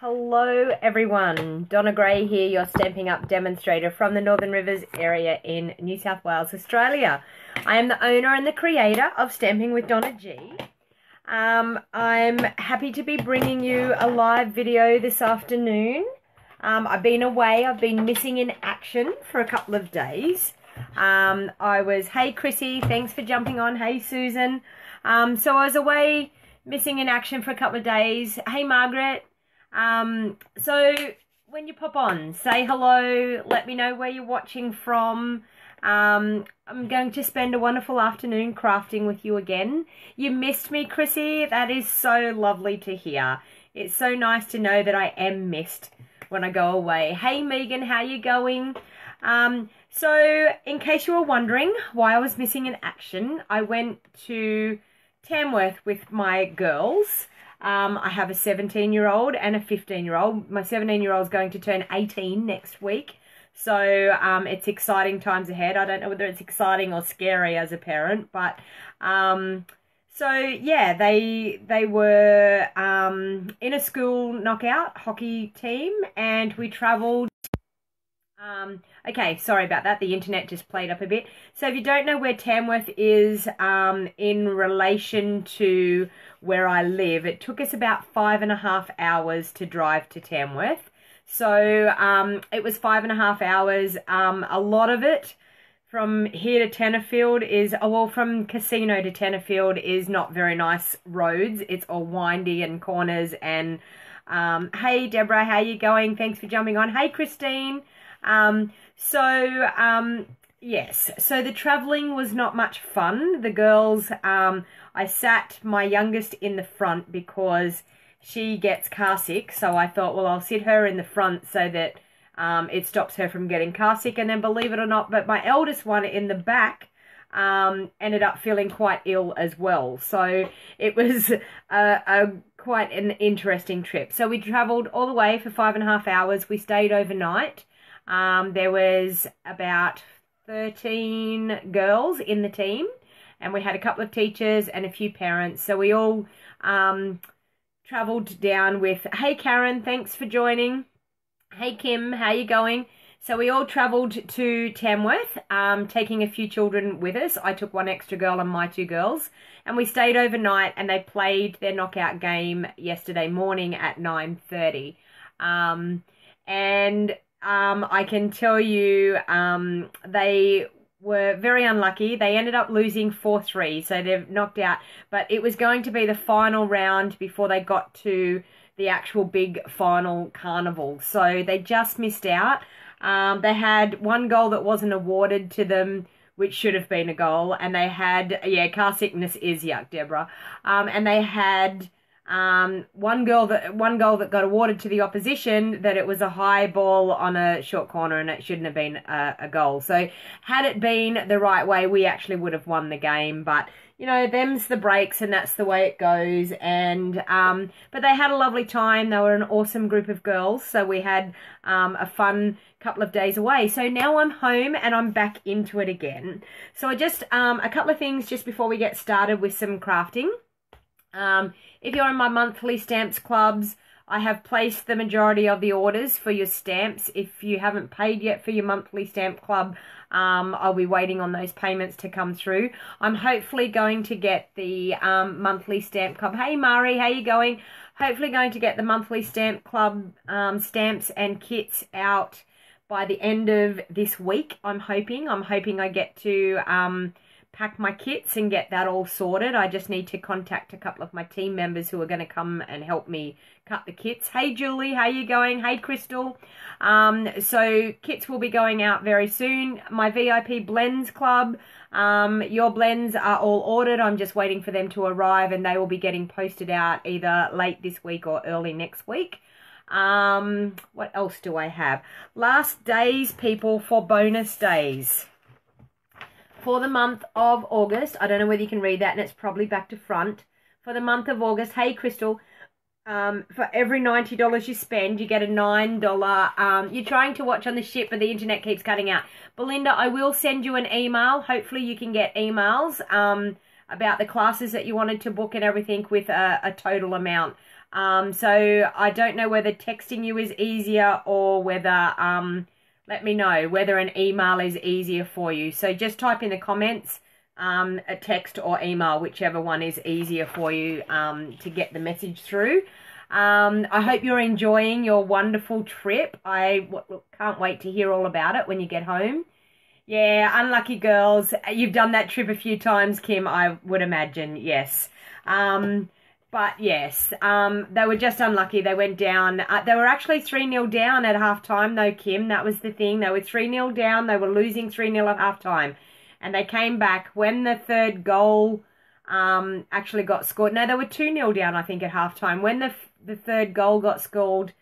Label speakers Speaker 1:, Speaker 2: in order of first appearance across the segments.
Speaker 1: Hello everyone, Donna Gray here, your Stampin' Up demonstrator from the Northern Rivers area in New South Wales, Australia. I am the owner and the creator of Stamping with DonnaG. I'm happy to be bringing you a live video this afternoon. I've been away, I've been missing in action for a couple of days. Hey Chrissy, thanks for jumping on, hey Susan. So I was away missing in action for a couple of days. Hey Margaret. So when you pop on, say hello, let me know where you're watching from. I'm going to spend a wonderful afternoon crafting with you again. You missed me, Chrissy. That is so lovely to hear. It's so nice to know that I am missed when I go away. Hey Megan, how you going? So in case you were wondering why I was missing in action, I went to Tamworth with my girls. I have a 17-year-old and a 15-year-old. My 17-year-old is going to turn 18 next week. So it's exciting times ahead. I don't know whether it's exciting or scary as a parent, but so yeah, they were in a school knockout hockey team, and we travelled. Okay, sorry about that. The internet just played up a bit. So if you don't know where Tamworth is in relation to where I live, it took us about 5.5 hours to drive to Tamworth. So it was 5.5 hours. A lot of it from here to Tenterfield is, from Casino to Tenterfield is not very nice roads. It's all windy and corners. And hey Deborah, how you going? Thanks for jumping on. Hey Christine. Yes, so the travelling was not much fun. The girls, I sat my youngest in the front because she gets car sick. So I thought, well, I'll sit her in the front so that it stops her from getting car sick. And then believe it or not, but my eldest one in the back ended up feeling quite ill as well. So it was quite an interesting trip. So we travelled all the way for 5.5 hours. We stayed overnight. There was about 13 girls in the team, and we had a couple of teachers and a few parents. So we all travelled down with, hey Karen, thanks for joining. Hey Kim, how you going? So we all travelled to Tamworth, taking a few children with us. I took one extra girl and my two girls, and we stayed overnight, and they played their knockout game yesterday morning at 9:30. I can tell you they were very unlucky. They ended up losing 4-3, so they've knocked out. But it was going to be the final round before they got to the actual big final carnival. So they just missed out. They had one goal that wasn't awarded to them, which should have been a goal. And they had, car sickness is yuck, Deborah. And they had one goal that got awarded to the opposition, that it was a high ball on a short corner and it shouldn't have been a goal. So had it been the right way, we actually would have won the game. But you know, them's the breaks, and that's the way it goes. And but they had a lovely time. They were an awesome group of girls. So we had a fun couple of days away. So now I'm home and I'm back into it again. So I just a couple of things just before we get started with some crafting. If you're in my monthly stamps clubs, I have placed the majority of the orders for your stamps. If you haven't paid yet for your monthly stamp club, I'll be waiting on those payments to come through. I'm hopefully going to get the monthly stamp club. Hey Mari, how you going? Hopefully going to get the monthly stamp club stamps and kits out by the end of this week. I'm hoping I get to pack my kits and get that all sorted. I just need to contact a couple of my team members who are going to come and help me cut the kits. Hey Julie, how you going? Hey Crystal. So kits will be going out very soon. My VIP blends club, your blends are all ordered. I'm just waiting for them to arrive, and they will be getting posted out either late this week or early next week. What else do I have? Last days, people, for bonus days. For the month of August, I don't know whether you can read that, and it's probably back to front. For the month of August, hey Crystal, for every $90 you spend, you get a $9. You're trying to watch on the ship, but the internet keeps cutting out. Belinda, I will send you an email. Hopefully you can get emails about the classes that you wanted to book and everything with a total amount. So I don't know whether texting you is easier or whether, let me know whether an email is easier for you. So just type in the comments, a text or email, whichever one is easier for you to get the message through. I hope you're enjoying your wonderful trip. I can't wait to hear all about it when you get home. Yeah, unlucky girls. You've done that trip a few times, Kim, I would imagine, yes. But yes, they were just unlucky. They went down. They were actually 3-0 down at halftime, though, Kim. That was the thing. They were 3-0 down. They were losing 3-0 at halftime. And they came back when the third goal actually got scored. No, they were 2-0 down, I think, at halftime. When the third goal got scored,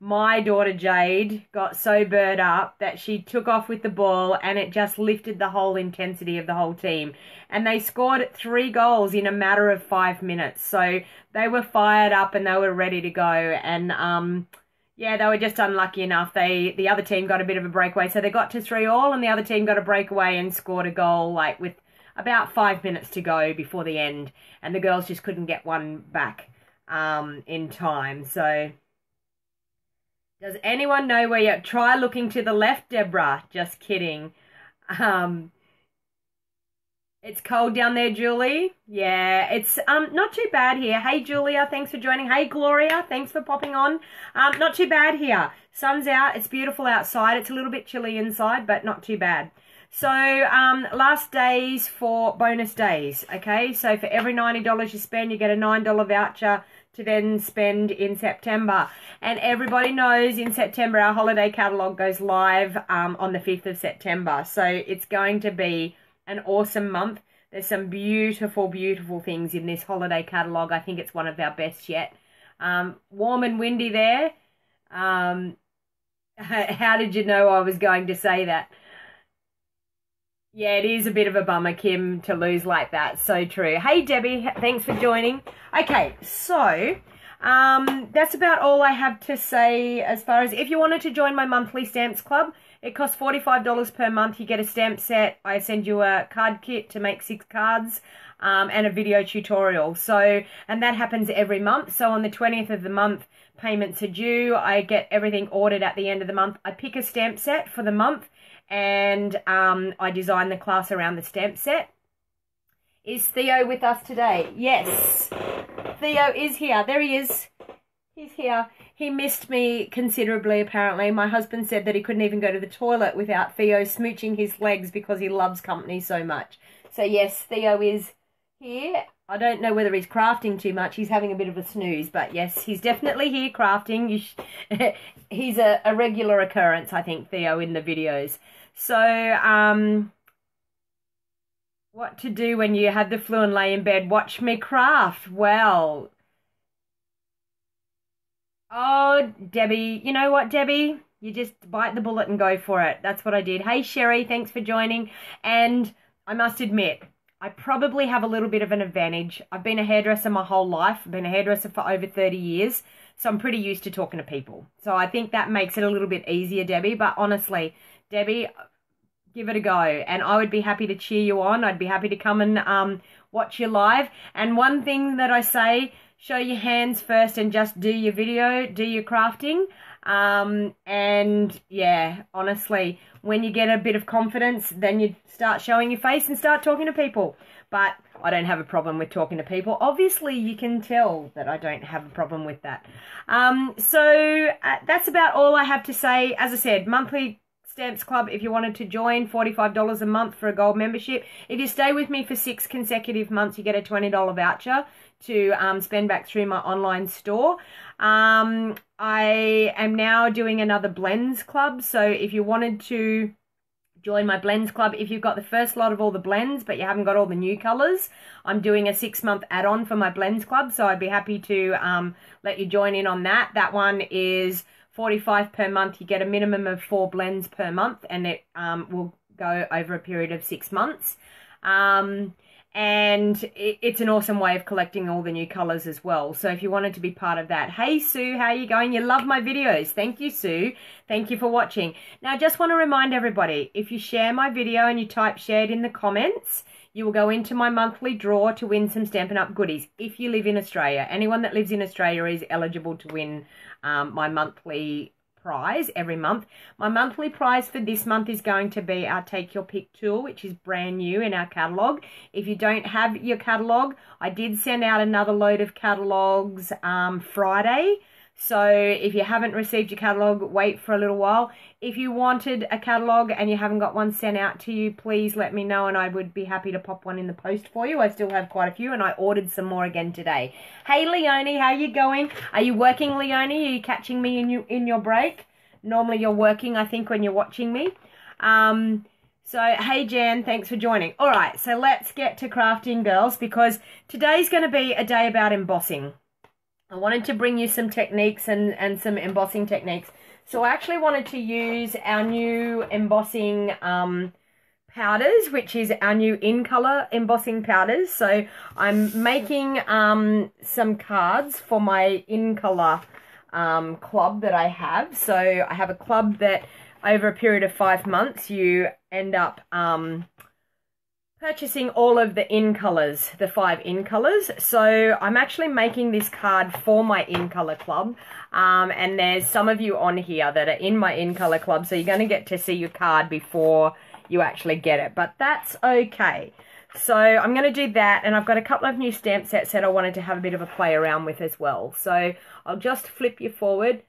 Speaker 1: my daughter Jade got so burnt up that she took off with the ball, and it just lifted the whole intensity of the whole team. And they scored 3 goals in a matter of 5 minutes. So they were fired up and they were ready to go. And yeah, they were just unlucky enough. The other team got a bit of a breakaway. So they got to 3-3, and the other team got a breakaway and scored a goal like with about 5 minutes to go before the end. And the girls just couldn't get one back in time. So does anyone know where you try looking to the left, Deborah? Just kidding. It's cold down there, Julie. Yeah, it's not too bad here. Hey, Julia, thanks for joining. Hey, Gloria, thanks for popping on. Not too bad here. Sun's out. It's beautiful outside. It's a little bit chilly inside, but not too bad. So, last days for bonus days, okay? So for every $90 you spend, you get a $9 voucher to then spend in September. And everybody knows in September our holiday catalogue goes live on the 5th of September. So it's going to be an awesome month. There's some beautiful, beautiful things in this holiday catalogue. I think it's one of our best yet. Warm and windy there. How did you know I was going to say that? Yeah, it is a bit of a bummer, Kim, to lose like that. So true. Hey, Debbie, thanks for joining. Okay, so that's about all I have to say as far as if you wanted to join my monthly stamps club. It costs $45 per month. You get a stamp set. I send you a card kit to make 6 cards and a video tutorial. So, and that happens every month. So on the 20th of the month, payments are due. I get everything ordered at the end of the month. I pick a stamp set for the month, and I design the class around the stamp set. Is Theo with us today? Yes. Theo is here. There he is. He's here. He missed me considerably, apparently. My husband said that he couldn't even go to the toilet without Theo smooching his legs because he loves company so much. So, yes, Theo is here. I don't know whether he's crafting too much. He's having a bit of a snooze. But, yes, he's definitely here crafting. He's a regular occurrence, I think, Theo, in the videos. So, what to do when you had the flu and lay in bed? Watch me craft. Well, oh, Debbie, you know what, Debbie? You just bite the bullet and go for it. That's what I did. Hey, Sherry, thanks for joining. And I must admit, I probably have a little bit of an advantage. I've been a hairdresser my whole life. I've been a hairdresser for over 30 years. So I'm pretty used to talking to people. So I think that makes it a little bit easier, Debbie. But honestly, Debbie, give it a go. And I would be happy to cheer you on. I'd be happy to come and watch you live. And one thing that I say, show your hands first and just do your video, do your crafting. And yeah, honestly, when you get a bit of confidence, then you start showing your face and start talking to people. But I don't have a problem with talking to people. Obviously, you can tell that I don't have a problem with that. So that's about all I have to say. As I said, monthly Stamps Club, if you wanted to join, $45 a month for a gold membership. If you stay with me for 6 consecutive months, you get a $20 voucher to spend back through my online store. I am now doing another blends club. So if you wanted to join my blends club, if you've got the first lot of all the blends but you haven't got all the new colors, I'm doing a 6-month add-on for my blends club. So I'd be happy to let you join in on that. That one is $45 per month. You get a minimum of 4 blends per month, and it will go over a period of 6 months. And it's an awesome way of collecting all the new colors as well. So if you wanted to be part of that. Hey, Sue, how are you going? You love my videos. Thank you, Sue. Thank you for watching. Now, I just want to remind everybody, if you share my video and you type shared in the comments, you will go into my monthly draw to win some Stampin' Up goodies if you live in Australia. Anyone that lives in Australia is eligible to win my monthly prize every month. My monthly prize for this month is going to be our Take Your Pick tool, which is brand new in our catalogue. If you don't have your catalogue, I did send out another load of catalogues Friday. So if you haven't received your catalogue, wait for a little while. If you wanted a catalogue and you haven't got one sent out to you, please let me know and I would be happy to pop one in the post for you. I still have quite a few and I ordered some more again today. Hey Leonie, how you going? Are you working, Leonie? Are you catching me in your break? Normally you're working, I think, when you're watching me. So, hey Jan, thanks for joining. All right, so let's get to crafting, girls, because today's going to be a day about embossing. I wanted to bring you some techniques and some embossing techniques. So I actually wanted to use our new embossing powders, which is our new in color embossing powders. So I'm making some cards for my in color club that I have. So I have a club that over a period of 5 months you end up purchasing all of the in colors, the 5 in colors. So I'm actually making this card for my in color club, and there's some of you on here that are in my in color club, so you're going to get to see your card before you actually get it, but that's okay. So I'm going to do that, and I've got a couple of new stamp sets that I wanted to have a bit of a play around with as well. So I'll just flip you forward.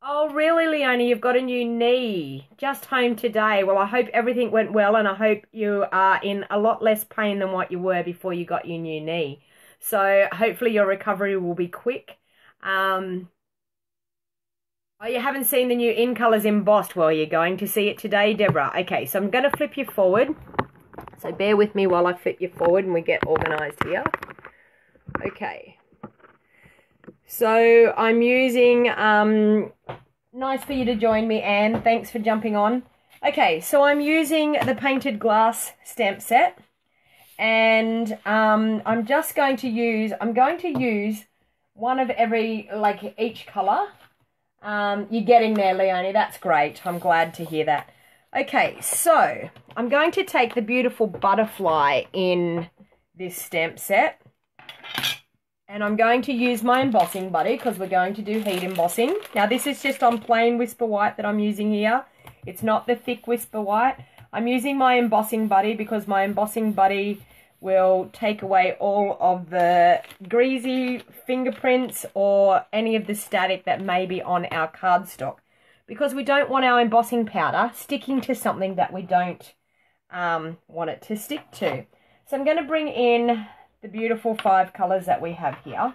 Speaker 1: Oh, really, Leonie? You've got a new knee. Just home today. Well, I hope everything went well, and I hope you are in a lot less pain than what you were before you got your new knee. So hopefully your recovery will be quick. Oh, you haven't seen the new in colors embossed? Well, you're going to see it today, Deborah. Okay, so I'm going to flip you forward. So bear with me while I flip you forward and we get organized here. Okay. So I'm using, nice for you to join me, Anne. Thanks for jumping on. Okay, so I'm using the painted glass stamp set, and I'm just going to use, one of every, like each color. You're getting there, Leonie. That's great. I'm glad to hear that. Okay, so I'm going to take the beautiful butterfly in this stamp set. And I'm going to use my embossing buddy because we're going to do heat embossing. Now, this is just on plain Whisper White that I'm using here. It's not the thick Whisper White. I'm using my embossing buddy because my embossing buddy will take away all of the greasy fingerprints or any of the static that may be on our cardstock, because we don't want our embossing powder sticking to something that we don't want it to stick to. So I'm going to bring in the beautiful 5 colors that we have here.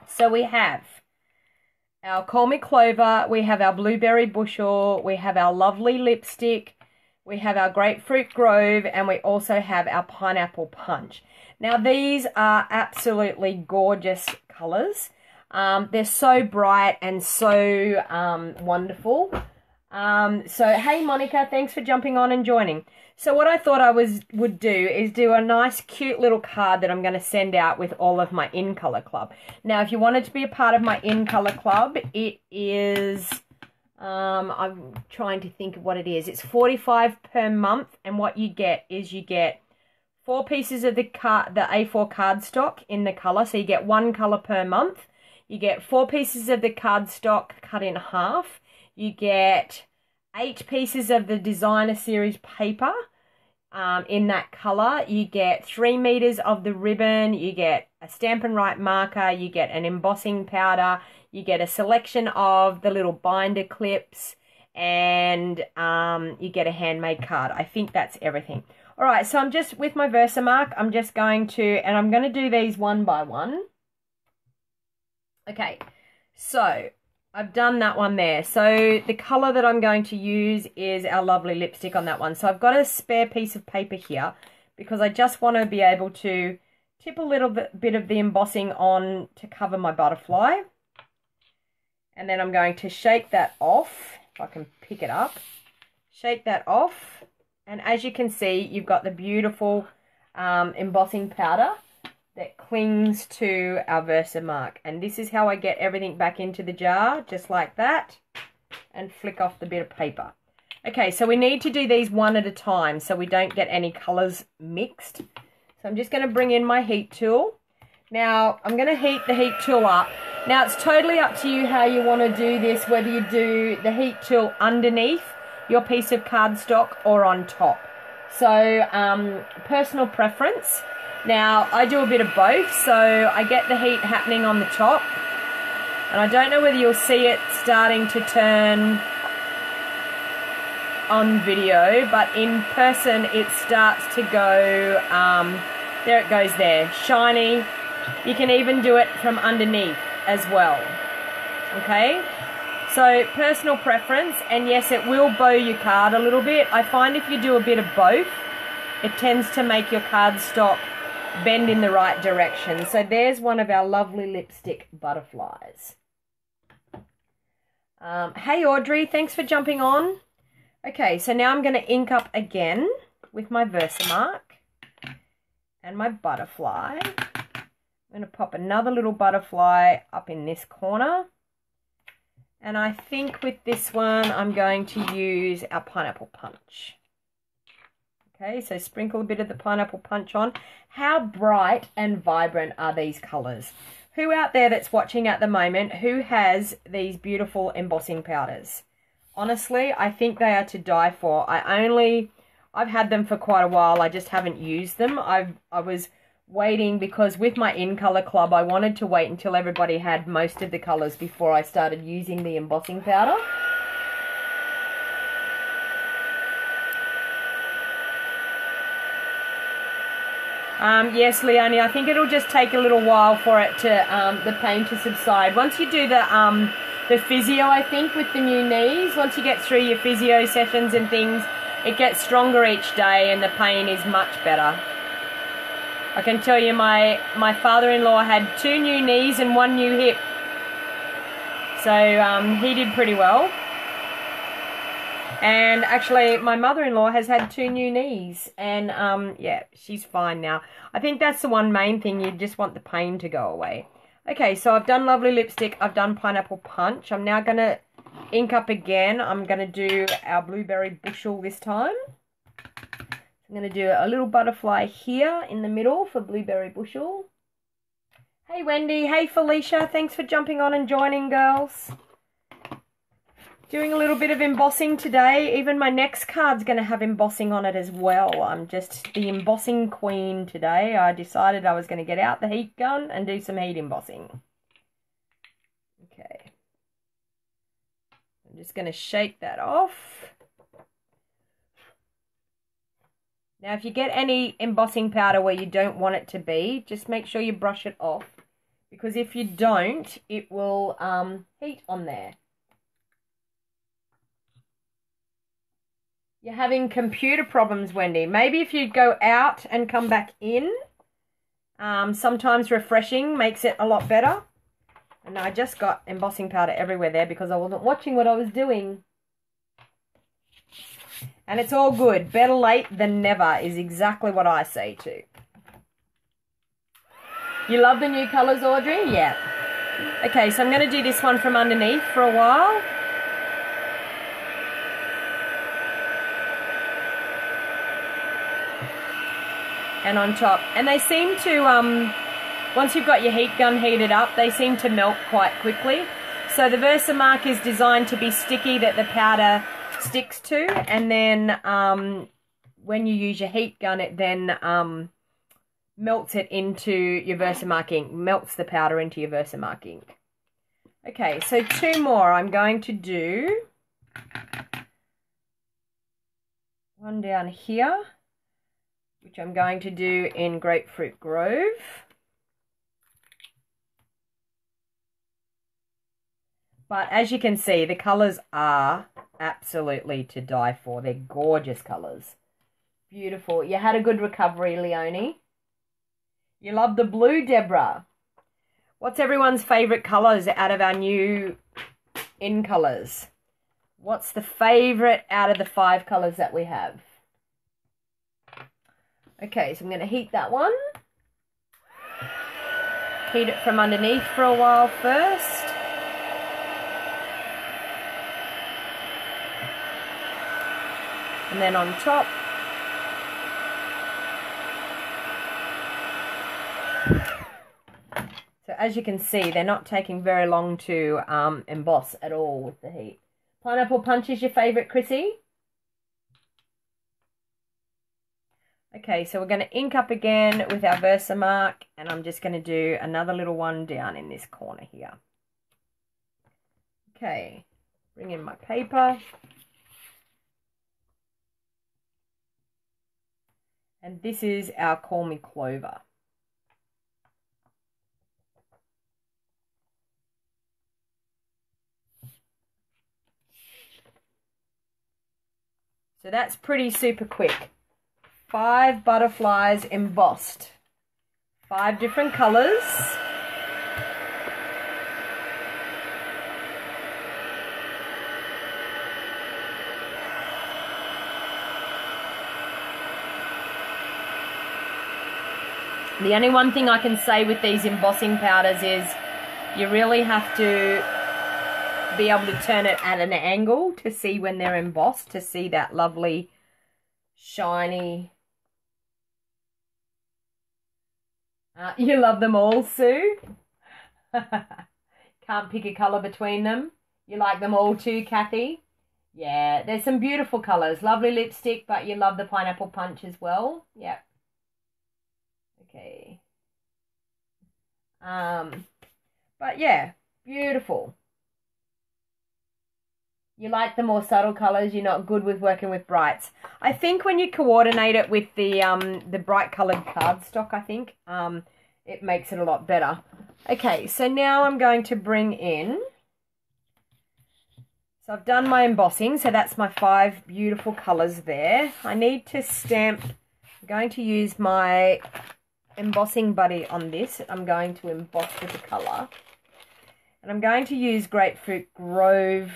Speaker 1: So we have our Call Me Clover, we have our Blueberry Bushel, we have our Lovely Lipstick, we have our Grapefruit Grove, and we also have our Pineapple Punch. Now these are absolutely gorgeous colors. They're so bright and so wonderful. So hey Monica, thanks for jumping on and joining. So what I thought I would do is do a nice cute little card that I'm going to send out with all of my in color club. Now if you wanted to be a part of my in color club, it is I'm trying to think of what it is. It's $45 per month, and what you get is you get 4 pieces of the A4 cardstock in the color, so you get 1 color per month. You get 4 pieces of the cardstock cut in half. You get 8 pieces of the designer series paper in that color. You get 3 meters of the ribbon. You get a Stampin' Right marker. You get an embossing powder. You get a selection of the little binder clips, and you get a handmade card. I think that's everything. All right, so I'm just with my Versamark. I'm just going to, and I'm going to do these one by one. Okay, so I've done that one there. So the color that I'm going to use is our Lovely Lipstick on that one. So I've got a spare piece of paper here because I just want to be able to tip a little bit of the embossing on to cover my butterfly. And then I'm going to shake that off, if I can pick it up. Shake that off. And as you can see, you've got the beautiful embossing powder that clings to our Versamark. And this is how I get everything back into the jar, just like that, and flick off the bit of paper. Okay, so we need to do these one at a time so we don't get any colours mixed. So I'm just going to bring in my heat tool. Now, I'm going to heat the heat tool up. Now, it's totally up to you how you want to do this, whether you do the heat tool underneath your piece of cardstock or on top. So, personal preference. Now, I do a bit of both, so I get the heat happening on the top. And I don't know whether you'll see it starting to turn on video, but in person it starts to go, there it goes there, shiny. You can even do it from underneath as well, okay? So personal preference, and yes, it will bow your card a little bit. I find if you do a bit of both, it tends to make your cardstock bend in the right direction. So there's one of our lovely lipstick butterflies. Hey Audrey, thanks for jumping on. Okay, so now I'm going to ink up again with my Versamark and my butterfly. I'm going to pop another little butterfly up in this corner. And I think with this one, I'm going to use our pineapple punch. Okay, so sprinkle a bit of the pineapple punch on. How bright and vibrant are these colours? Who out there that's watching at the moment, who has these beautiful embossing powders? Honestly, I think they are to die for. I've had them for quite a while. I just haven't used them. I was waiting because with my In Colour Club, I wanted to wait until everybody had most of the colours before I started using the embossing powder. Yes, Leonie, I think it'll just take a little while for it to, the pain to subside. Once you do the physio, I think, with the new knees, once you get through your physio sessions and things, it gets stronger each day and the pain is much better. I can tell you my father-in-law had 2 new knees and 1 new hip. So he did pretty well. And actually, my mother-in-law has had 2 new knees. And, yeah, she's fine now. I think that's the one main thing. You just want the pain to go away. Okay, so I've done lovely lipstick. I've done pineapple punch. I'm now going to ink up again. I'm going to do our blueberry bushel this time. I'm going to do a little butterfly here in the middle for blueberry bushel. Hey, Wendy. Hey, Felicia. Thanks for jumping on and joining, girls. Doing a little bit of embossing today. Even my next card's going to have embossing on it as well. I'm just the embossing queen today. I decided I was going to get out the heat gun and do some heat embossing. Okay. I'm just going to shake that off. Now, if you get any embossing powder where you don't want it to be, just make sure you brush it off. Because if you don't, it will heat on there. You're having computer problems, Wendy. Maybe if you go out and come back in, sometimes refreshing makes it a lot better. And I just got embossing powder everywhere there because I wasn't watching what I was doing. And it's all good. Better late than never is exactly what I say too. You love the new colours, Audrey? Yeah. Okay, so I'm going to do this one from underneath for a while. And on top. And they seem to, once you've got your heat gun heated up, they seem to melt quite quickly. So the Versamark is designed to be sticky, that the powder sticks to. And then when you use your heat gun, it then melts it into your Versamark ink, melts the powder into your Versamark ink. Okay, so 2 more I'm going to do. One down here, which I'm going to do in Grapefruit Grove. But as you can see, the colours are absolutely to die for. They're gorgeous colours. Beautiful. You had a good recovery, Leonie. You love the blue, Deborah. What's everyone's favourite colours out of our new in colours? What's the favourite out of the 5 colours that we have? Okay, so I'm going to heat that one. Heat it from underneath for a while first. And then on top, so as you can see, they're not taking very long to emboss at all with the heat. Pineapple Punch is your favourite, Chrissy? Okay, so we're going to ink up again with our Versamark, and I'm just going to do another little one down in this corner here. Okay, bring in my paper. And this is our Call Me Clover. So that's pretty super quick. 5 butterflies embossed. 5 different colours. The only one thing I can say with these embossing powders is you really have to be able to turn it at an angle to see when they're embossed, to see that lovely shiny. You love them all, Sue? Can't pick a colour between them. You like them all too, Kathy? Yeah, there's some beautiful colours. Lovely lipstick, but you love the Pineapple Punch as well. Yep. Okay. But yeah, beautiful. You like the more subtle colours. You're not good with working with brights. I think when you coordinate it with the bright coloured cardstock, I think it makes it a lot better. Okay, so now I'm going to bring in. So I've done my embossing. So that's my 5 beautiful colours there. I need to stamp. I'm going to use my embossing buddy on this. I'm going to emboss with the colour, and I'm going to use Grapefruit Grove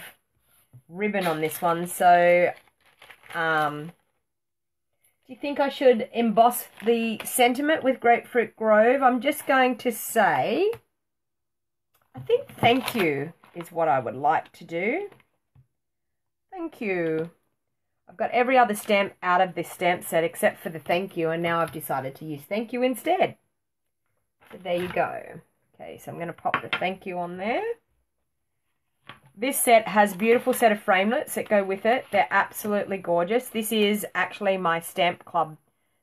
Speaker 1: ribbon on this one. So do you think I should emboss the sentiment with Grapefruit Grove? I'm just going to say, I think thank you is what I would like to do. Thank you. I've got every other stamp out of this stamp set except for the thank you, and now I've decided to use thank you instead. So there you go. Okay, so I'm going to pop the thank you on there. This set has a beautiful set of framelits that go with it. They're absolutely gorgeous. This is actually my Stamp Club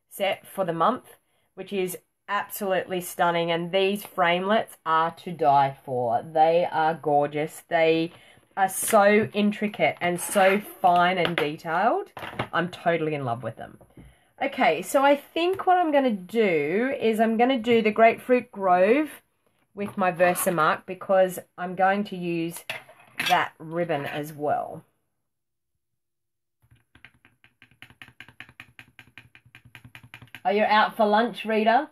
Speaker 1: set for the month, which is absolutely stunning. And these framelits are to die for. They are gorgeous. They are so intricate and so fine and detailed. I'm totally in love with them. Okay, so I think what I'm going to do is I'm going to do the Grapefruit Grove with my Versamark, because I'm going to use that ribbon as well. Are you out for lunch, Rita?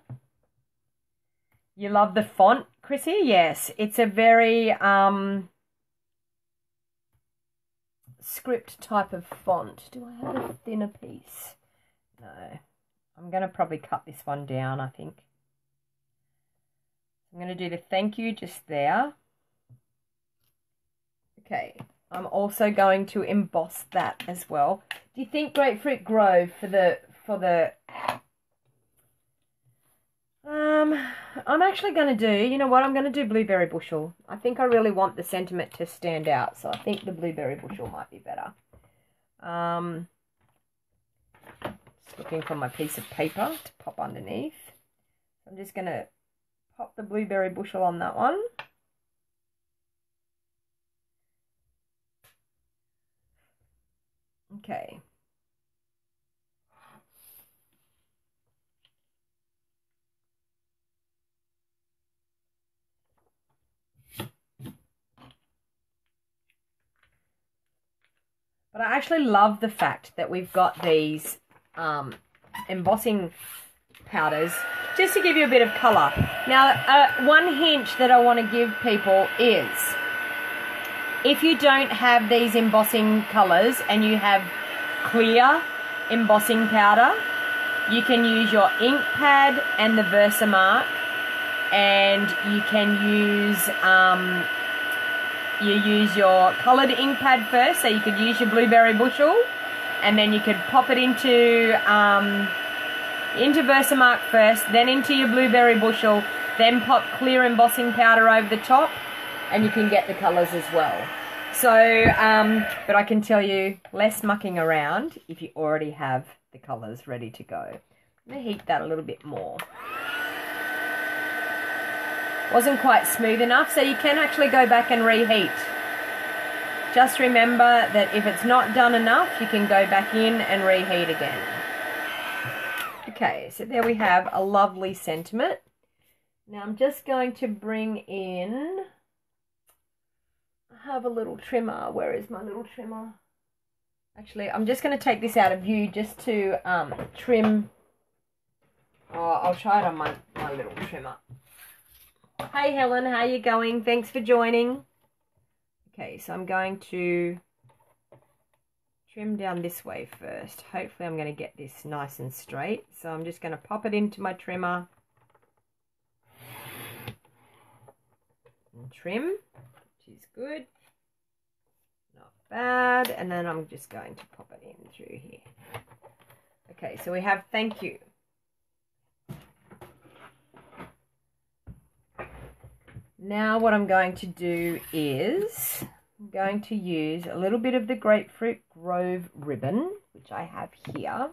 Speaker 1: You love the font, Chrissy? Yes, it's a very script type of font. Do I have a thinner piece? No. I'm going to probably cut this one down, I think. I'm going to do the thank you just there. Okay, I'm also going to emboss that as well. Do you think Grapefruit Grove for the I'm actually going to do, you know what, I'm going to do Blueberry Bushel. I think I really want the sentiment to stand out, so I think the Blueberry Bushel might be better. Just looking for my piece of paper to pop underneath. I'm just going to pop the Blueberry Bushel on that one. Okay. But I actually love the fact that we've got these embossing powders just to give you a bit of colour. Now, one hint that I want to give people is, if you don't have these embossing colours and you have clear embossing powder, you can use your ink pad and the Versamark, and you can use you use your coloured ink pad first, so you could use your Blueberry Bushel, and then you could pop it into Versamark first, then into your blueberry bushel, then pop clear embossing powder over the top, and you can get the colours as well. So, but I can tell you, less mucking around if you already have the colours ready to go. I'm going to heat that a little bit more. Wasn't quite smooth enough, so you can actually go back and reheat. Just remember that if it's not done enough, you can go back in and reheat again. Okay, so there we have a lovely sentiment. Now I'm just going to bring in, I have a little trimmer. Where is my little trimmer? Actually, I'm just going to take this out of view just to trim. Oh, I'll try it on my little trimmer. Hey Helen, how you going? Thanks for joining. Okay, so I'm going to trim down this way first. Hopefully I'm going to get this nice and straight. So I'm just going to pop it into my trimmer and trim, which is good. Not bad. And then I'm just going to pop it in through here. Okay, so we have thank you. Now what I'm going to do is I'm going to use a little bit of the Grapefruit Grove ribbon, which I have here.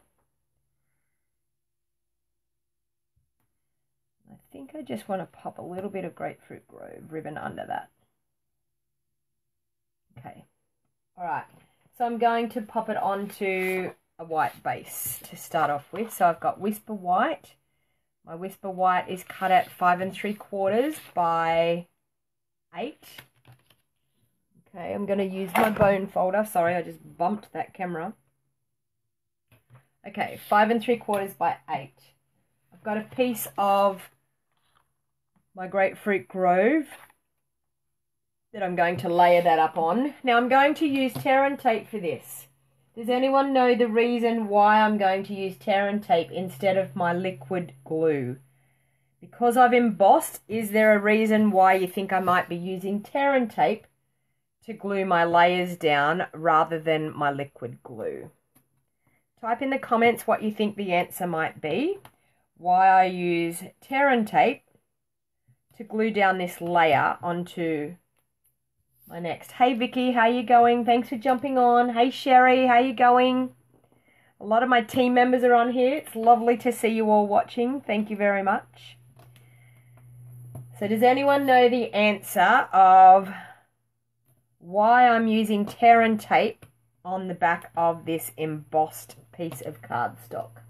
Speaker 1: I think I just want to pop a little bit of Grapefruit Grove ribbon under that. Okay, all right. So I'm going to pop it onto a white base to start off with. So I've got Whisper White. My Whisper White is cut at 5 3/4 by 8. Okay, I'm going to use my bone folder. Sorry, I just bumped that camera. Okay, 5 3/4 by 8. I've got a piece of my Grapefruit Grove that I'm going to layer that up on. Now I'm going to use tear and tape for this. Does anyone know the reason why I'm going to use tear and tape instead of my liquid glue? Because I've embossed, is there a reason why you think I might be using tear and tape to glue my layers down rather than my liquid glue? Type in the comments what you think the answer might be. Why I use tear and tape to glue down this layer onto my next. Hey Vicky, how you going? Thanks for jumping on. Hey Sherry, how you going? A lot of my team members are on here. It's lovely to see you all watching. Thank you very much. So does anyone know the answer of why I'm using tear and tape on the back of this embossed piece of cardstock?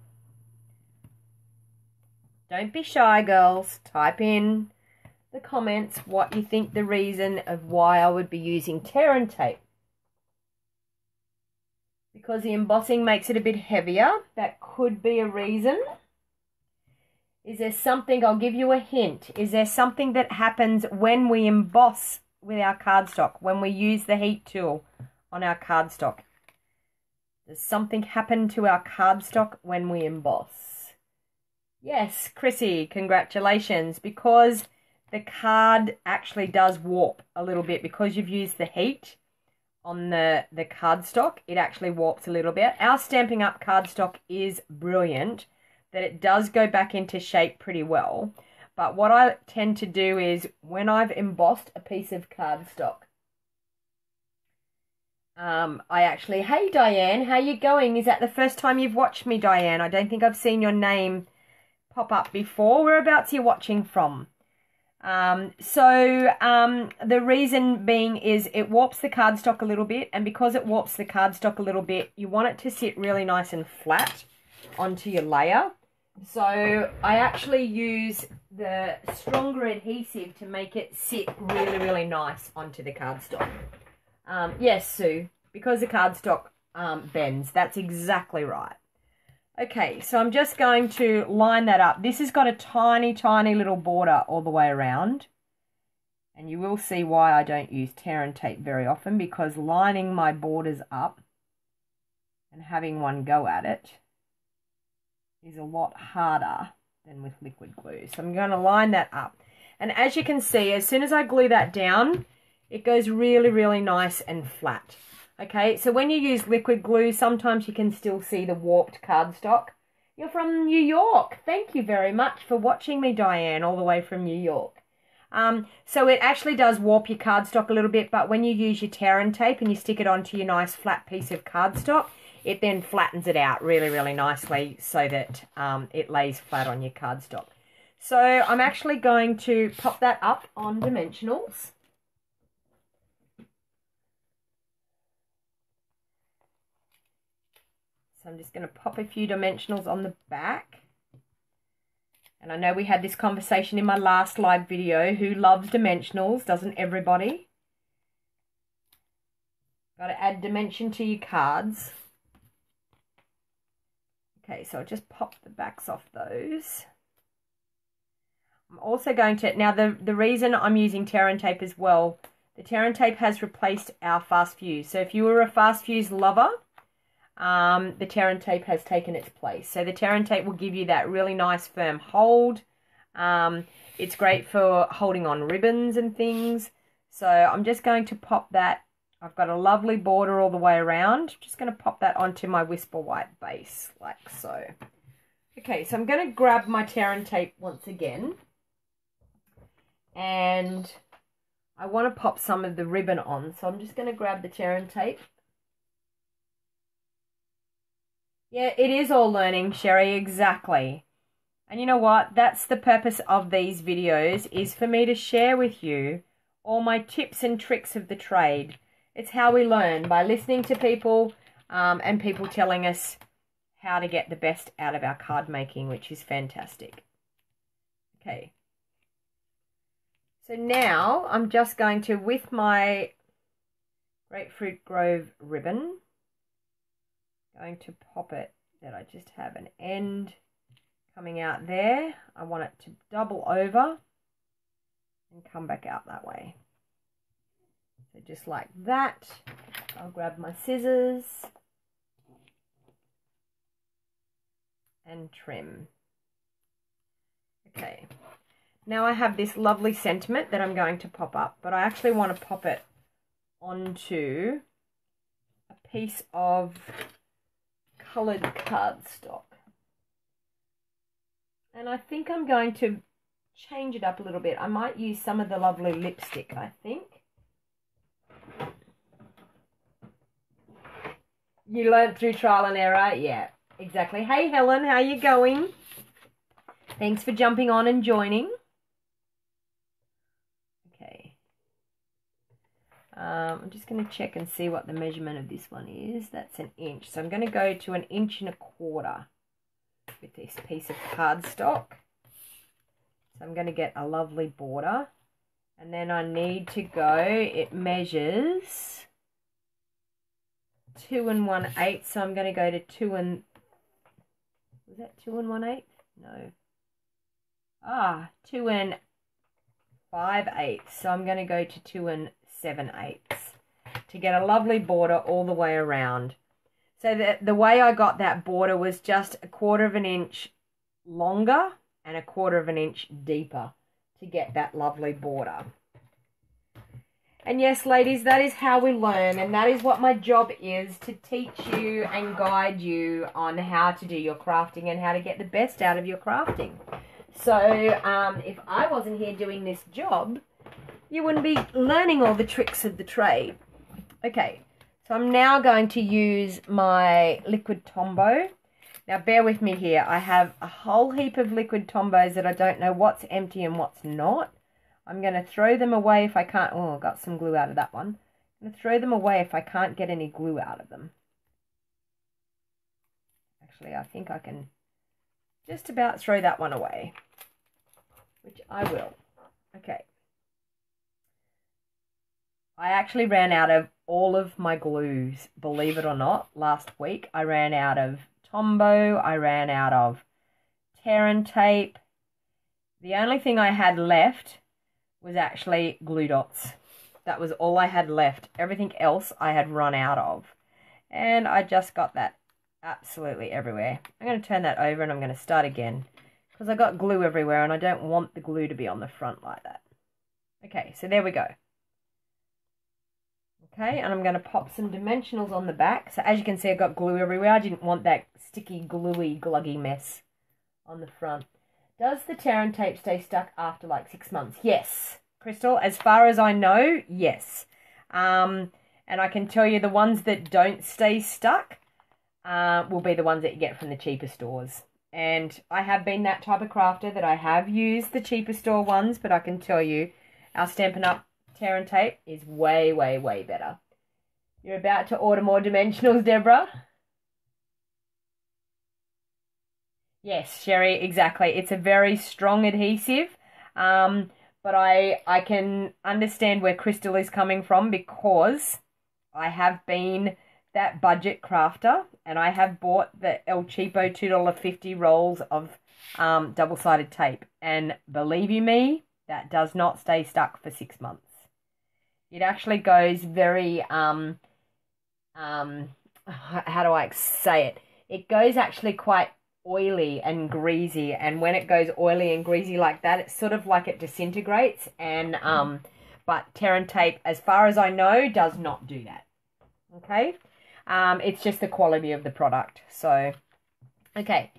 Speaker 1: Don't be shy, girls. Type in the comments what you think the reason of why I would be using tear and tape. Because the embossing makes it a bit heavier. That could be a reason. Is there something, I'll give you a hint. Is there something that happens when we emboss with our cardstock, when we use the heat tool on our cardstock? Does something happen to our cardstock when we emboss? Yes, Chrissy, congratulations. Because the card actually does warp a little bit because you've used the heat on the cardstock. It actually warps a little bit. Our Stampin' Up cardstock is brilliant, that it does go back into shape pretty well. But what I tend to do is when I've embossed a piece of cardstock, I actually, hey Diane, how you going? Is that the first time you've watched me, Diane? I don't think I've seen your name pop up before. Whereabouts are you watching from? The reason being is it warps the cardstock a little bit, and because it warps the cardstock a little bit, you want it to sit really nice and flat onto your layer. So I actually use the stronger adhesive to make it sit really, really nice onto the cardstock. Yes, Sue, because the cardstock bends. That's exactly right. Okay, so I'm just going to line that up. This has got a tiny, tiny little border all the way around. And you will see why I don't use tear and tape very often, because lining my borders up and having one go at it is a lot harder than with liquid glue. So I'm going to line that up. And as you can see, as soon as I glue that down, it goes really, really nice and flat. Okay, so when you use liquid glue, sometimes you can still see the warped cardstock. You're from New York. Thank you very much for watching me, Diane, all the way from New York. So it actually does warp your cardstock a little bit, but when you use your tear and tape and you stick it onto your nice flat piece of cardstock, it then flattens it out really, really nicely so that it lays flat on your cardstock. So I'm actually going to pop that up on dimensionals. So I'm just going to pop a few dimensionals on the back. And I know we had this conversation in my last live video. Who loves dimensionals? Doesn't everybody? Got to add dimension to your cards. Okay, so I'll just pop the backs off those. I'm also going to, now the reason I'm using tear and tape as well, the tear and tape has replaced our fast fuse. So if you were a fast fuse lover, the tear and tape has taken its place. So the tear and tape will give you that really nice firm hold. It's great for holding on ribbons and things. So I'm just going to pop that. I've got a lovely border all the way around. Just going to pop that onto my Whisper White base like so. Okay, so I'm going to grab my tear and tape once again. And I want to pop some of the ribbon on. So I'm just going to grab the tear and tape. Yeah, it is all learning, Sherry, exactly. And you know what? That's the purpose of these videos, is for me to share with you all my tips and tricks of the trade. It's how we learn, by listening to people and people telling us how to get the best out of our card making, which is fantastic. Okay. So now I'm just going to, with my Grapefruit Grove ribbon, going to pop it that I just have an end coming out there. I want it to double over and come back out that way. So just like that. I'll grab my scissors and trim. Okay. Now I have this lovely sentiment that I'm going to pop up, but I actually want to pop it onto a piece of coloured cardstock. And I think I'm going to change it up a little bit. I might use some of the lovely lipstick, I think. You learned through trial and error? Yeah, exactly. Hey Helen, how you going? Thanks for jumping on and joining. Okay. I'm just going to check and see what the measurement of this one is. That's an inch. So I'm going to go to 1 1/4 inches with this piece of cardstock. So I'm going to get a lovely border. And then I need to go, it measures 2 1/8. So I'm going to go to 2 1/8? No. 2 5/8. So I'm going to go to 2 7/8 to get a lovely border all the way around. So the way I got that border was just 1/4 inch longer and 1/4 inch deeper to get that lovely border. And yes, ladies, that is how we learn, and that is what my job is, to teach you and guide you on how to do your crafting and how to get the best out of your crafting. So if I wasn't here doing this job, you wouldn't be learning all the tricks of the trade. Okay, so I'm now going to use my liquid Tombow. Now bear with me here. I have a whole heap of liquid Tombows that I don't know what's empty and what's not. I'm going to throw them away if I can't. Oh, I got some glue out of that one. I'm going to throw them away if I can't get any glue out of them. Actually, I think I can just about throw that one away, which I will. Okay. I actually ran out of all of my glues, believe it or not. Last week I ran out of Tombow, I ran out of tear and tape. The only thing I had left was actually glue dots. That was all I had left. Everything else I had run out of. And I just got that absolutely everywhere. I'm going to turn that over and I'm going to start again, because I got glue everywhere and I don't want the glue to be on the front like that. Okay, so there we go. Okay, and I'm going to pop some dimensionals on the back. So as you can see, I've got glue everywhere. I didn't want that sticky, gluey, gluggy mess on the front. Does the tear and tape stay stuck after like 6 months? Yes, Crystal, as far as I know, yes. And I can tell you the ones that don't stay stuck will be the ones that you get from the cheaper stores. And I have been that type of crafter that I have used the cheaper store ones, but I can tell you our Stampin' Up! Tear and tape is way, way, way better. You're about to order more dimensionals, Deborah? Yes, Sherry, exactly. It's a very strong adhesive, but I can understand where Crystal is coming from because I have been that budget crafter and I have bought the El Cheapo $2.50 rolls of double-sided tape. And believe you me, that does not stay stuck for 6 months. It actually goes very, how do I say it? It goes actually quite oily and greasy, and when it goes oily and greasy like that, it's sort of like it disintegrates, and, but tear and tape, as far as I know, does not do that, okay? It's just the quality of the product, so, okay.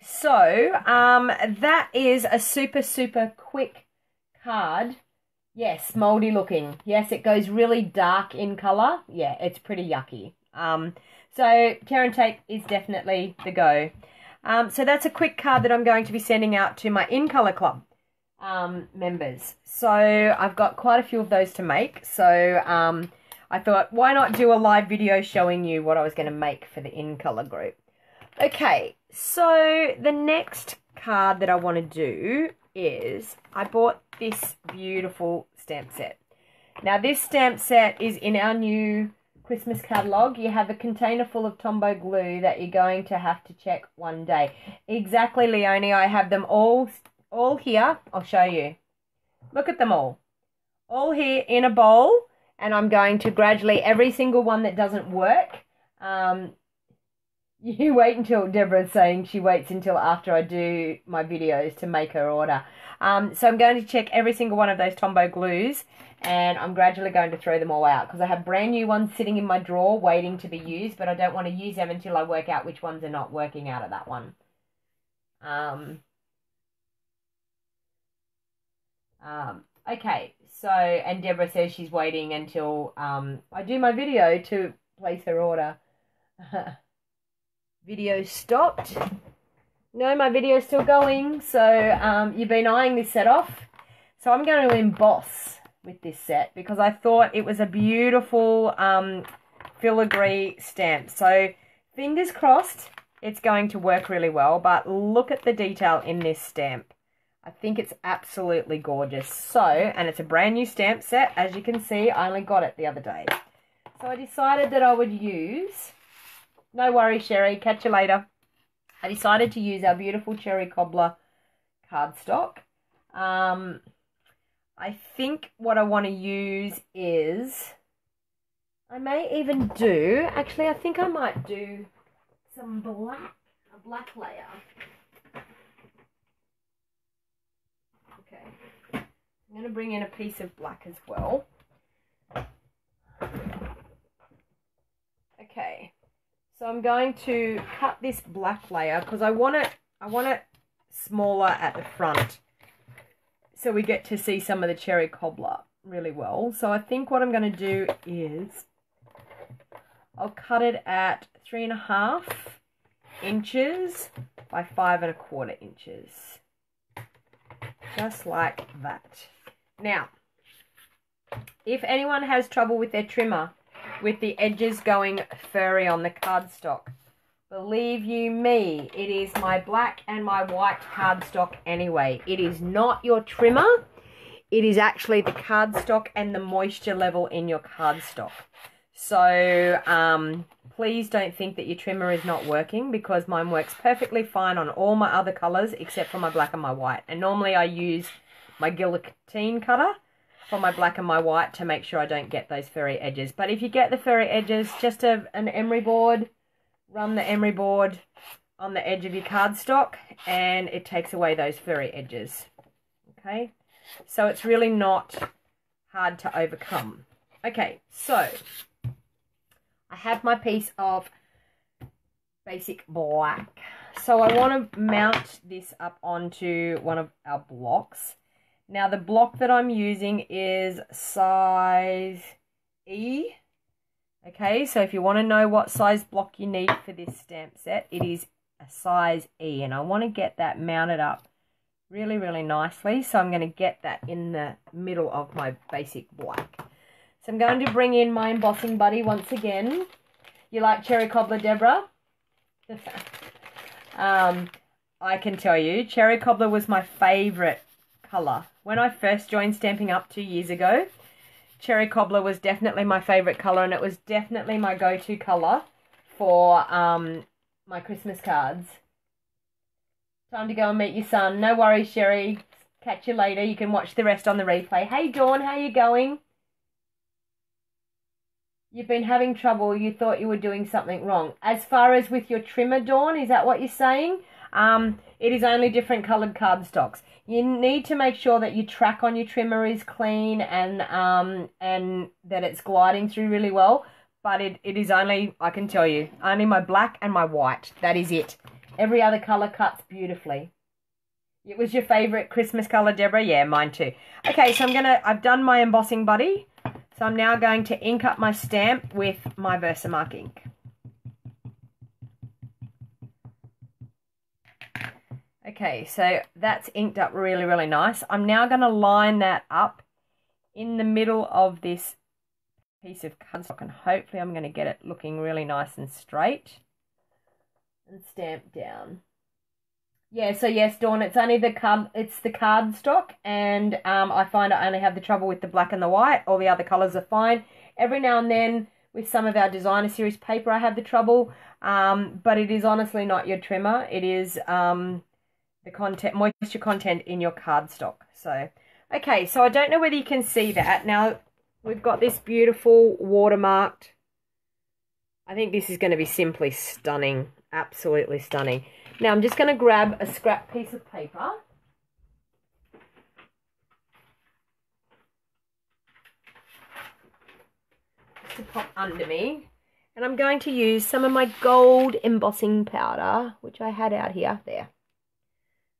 Speaker 1: So, that is a super, super quick card. Yes, moldy looking. Yes, it goes really dark in colour. Yeah, it's pretty yucky. So tear and tape is definitely the go. So that's a quick card that I'm going to be sending out to my In Colour Club members. So I've got quite a few of those to make. So I thought, why not do a live video showing you what I was going to make for the In Colour group. Okay, so the next card that I want to do is I bought this beautiful stamp set. Now this stamp set is in our new Christmas catalogue. You have a container full of Tombow glue that you're going to have to check one day. Exactly, Leonie. I have them all here. I'll show you. Look at them all here in a bowl, and I'm going to gradually, every single one that doesn't work, you wait until, Deborah's saying she waits until after I do my videos to make her order. So I'm going to check every single one of those Tombow glues, and I'm gradually going to throw them all out because I have brand new ones sitting in my drawer waiting to be used, but I don't want to use them until I work out which ones are not working out of that one. Okay, so, and Deborah says she's waiting until I do my video to place her order. Video stopped. No, my video's still going. So you've been eyeing this set off. So I'm going to emboss with this set because I thought it was a beautiful filigree stamp. So fingers crossed it's going to work really well. But look at the detail in this stamp. I think it's absolutely gorgeous. So, and it's a brand new stamp set. As you can see, I only got it the other day. So I decided that I would use... No worries, Sherry. Catch you later. I decided to use our beautiful Cherry Cobbler cardstock. I think what I want to use is... I may even do... Actually, I think I might do some black. A black layer. Okay. I'm going to bring in a piece of black as well. Okay. So I'm going to cut this black layer because I want it smaller at the front so we get to see some of the Cherry Cobbler really well. So I think what I'm going to do is I'll cut it at 3.5 inches by 5.25 inches. Just like that. Now, if anyone has trouble with their trimmer, with the edges going furry on the cardstock, believe you me, it is my black and my white cardstock anyway. It is not your trimmer. It is actually the cardstock and the moisture level in your cardstock. So please don't think that your trimmer is not working because mine works perfectly fine on all my other colours except for my black and my white. And normally I use my guillotine cutter for my black and my white to make sure I don't get those furry edges. But if you get the furry edges, just an emery board, run the emery board on the edge of your cardstock and it takes away those furry edges. Okay, so it's really not hard to overcome. Okay, so I have my piece of basic black. So I want to mount this up onto one of our blocks. Now the block that I'm using is size E. Okay, so if you want to know what size block you need for this stamp set, it is a size E. And I want to get that mounted up really, really nicely. So I'm going to get that in the middle of my basic black. So I'm going to bring in my embossing buddy once again. You like cherry cobbler, Deborah? I can tell you, cherry cobbler was my favourite colour. When I first joined Stampin' Up 2 years ago, cherry cobbler was definitely my favourite colour, and it was definitely my go-to colour for my Christmas cards. Time to go and meet your son. No worries, Sherry. Catch you later. You can watch the rest on the replay. Hey, Dawn, how you going? You've been having trouble. You thought you were doing something wrong. As far as with your trimmer, Dawn, is that what you're saying? It is only different coloured cardstocks. You need to make sure that your track on your trimmer is clean and that it's gliding through really well. But it is only, I can tell you, only my black and my white. That is it. Every other colour cuts beautifully. It was your favourite Christmas colour, Deborah? Yeah, mine too. Okay, so I've done my embossing buddy. So I'm now going to ink up my stamp with my Versamark ink. Okay, so that's inked up really, really nice. I'm now going to line that up in the middle of this piece of cardstock, and hopefully I'm going to get it looking really nice and straight and stamped down. Yeah, so yes, Dawn, it's only the cardstock, and I find I only have the trouble with the black and the white. All the other colours are fine. Every now and then, with some of our designer series paper, I have the trouble, but it is honestly not your trimmer. It is the moisture content in your cardstock. So, okay, so I don't know whether you can see that. Now, we've got this beautiful watermarked. I think this is going to be simply stunning, absolutely stunning. Now I'm just going to grab a scrap piece of paper. To pop under me. And I'm going to use some of my gold embossing powder, which I had out here. There.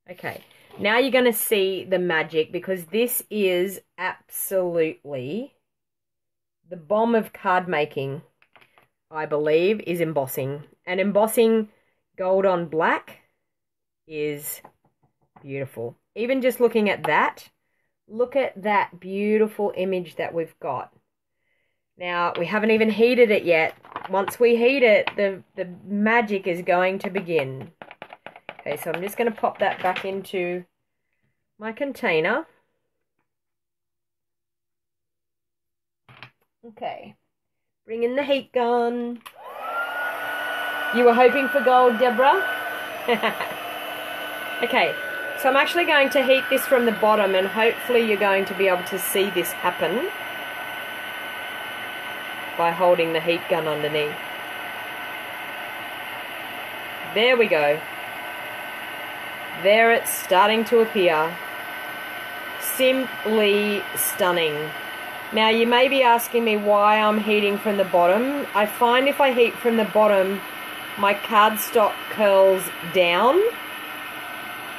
Speaker 1: Okay. Now you're going to see the magic, because this is absolutely the bomb of card making, I believe, is embossing. And embossing gold on black is beautiful. Even just looking at that, look at that beautiful image that we've got. Now, we haven't even heated it yet. Once we heat it, the magic is going to begin. Okay, so I'm just going to pop that back into my container. Okay, bring in the heat gun. You were hoping for gold, Deborah? Okay, so I'm actually going to heat this from the bottom, and hopefully you're going to be able to see this happen by holding the heat gun underneath. There we go. There it's starting to appear. Simply stunning. Now you may be asking me why I'm heating from the bottom. I find if I heat from the bottom, my cardstock curls down,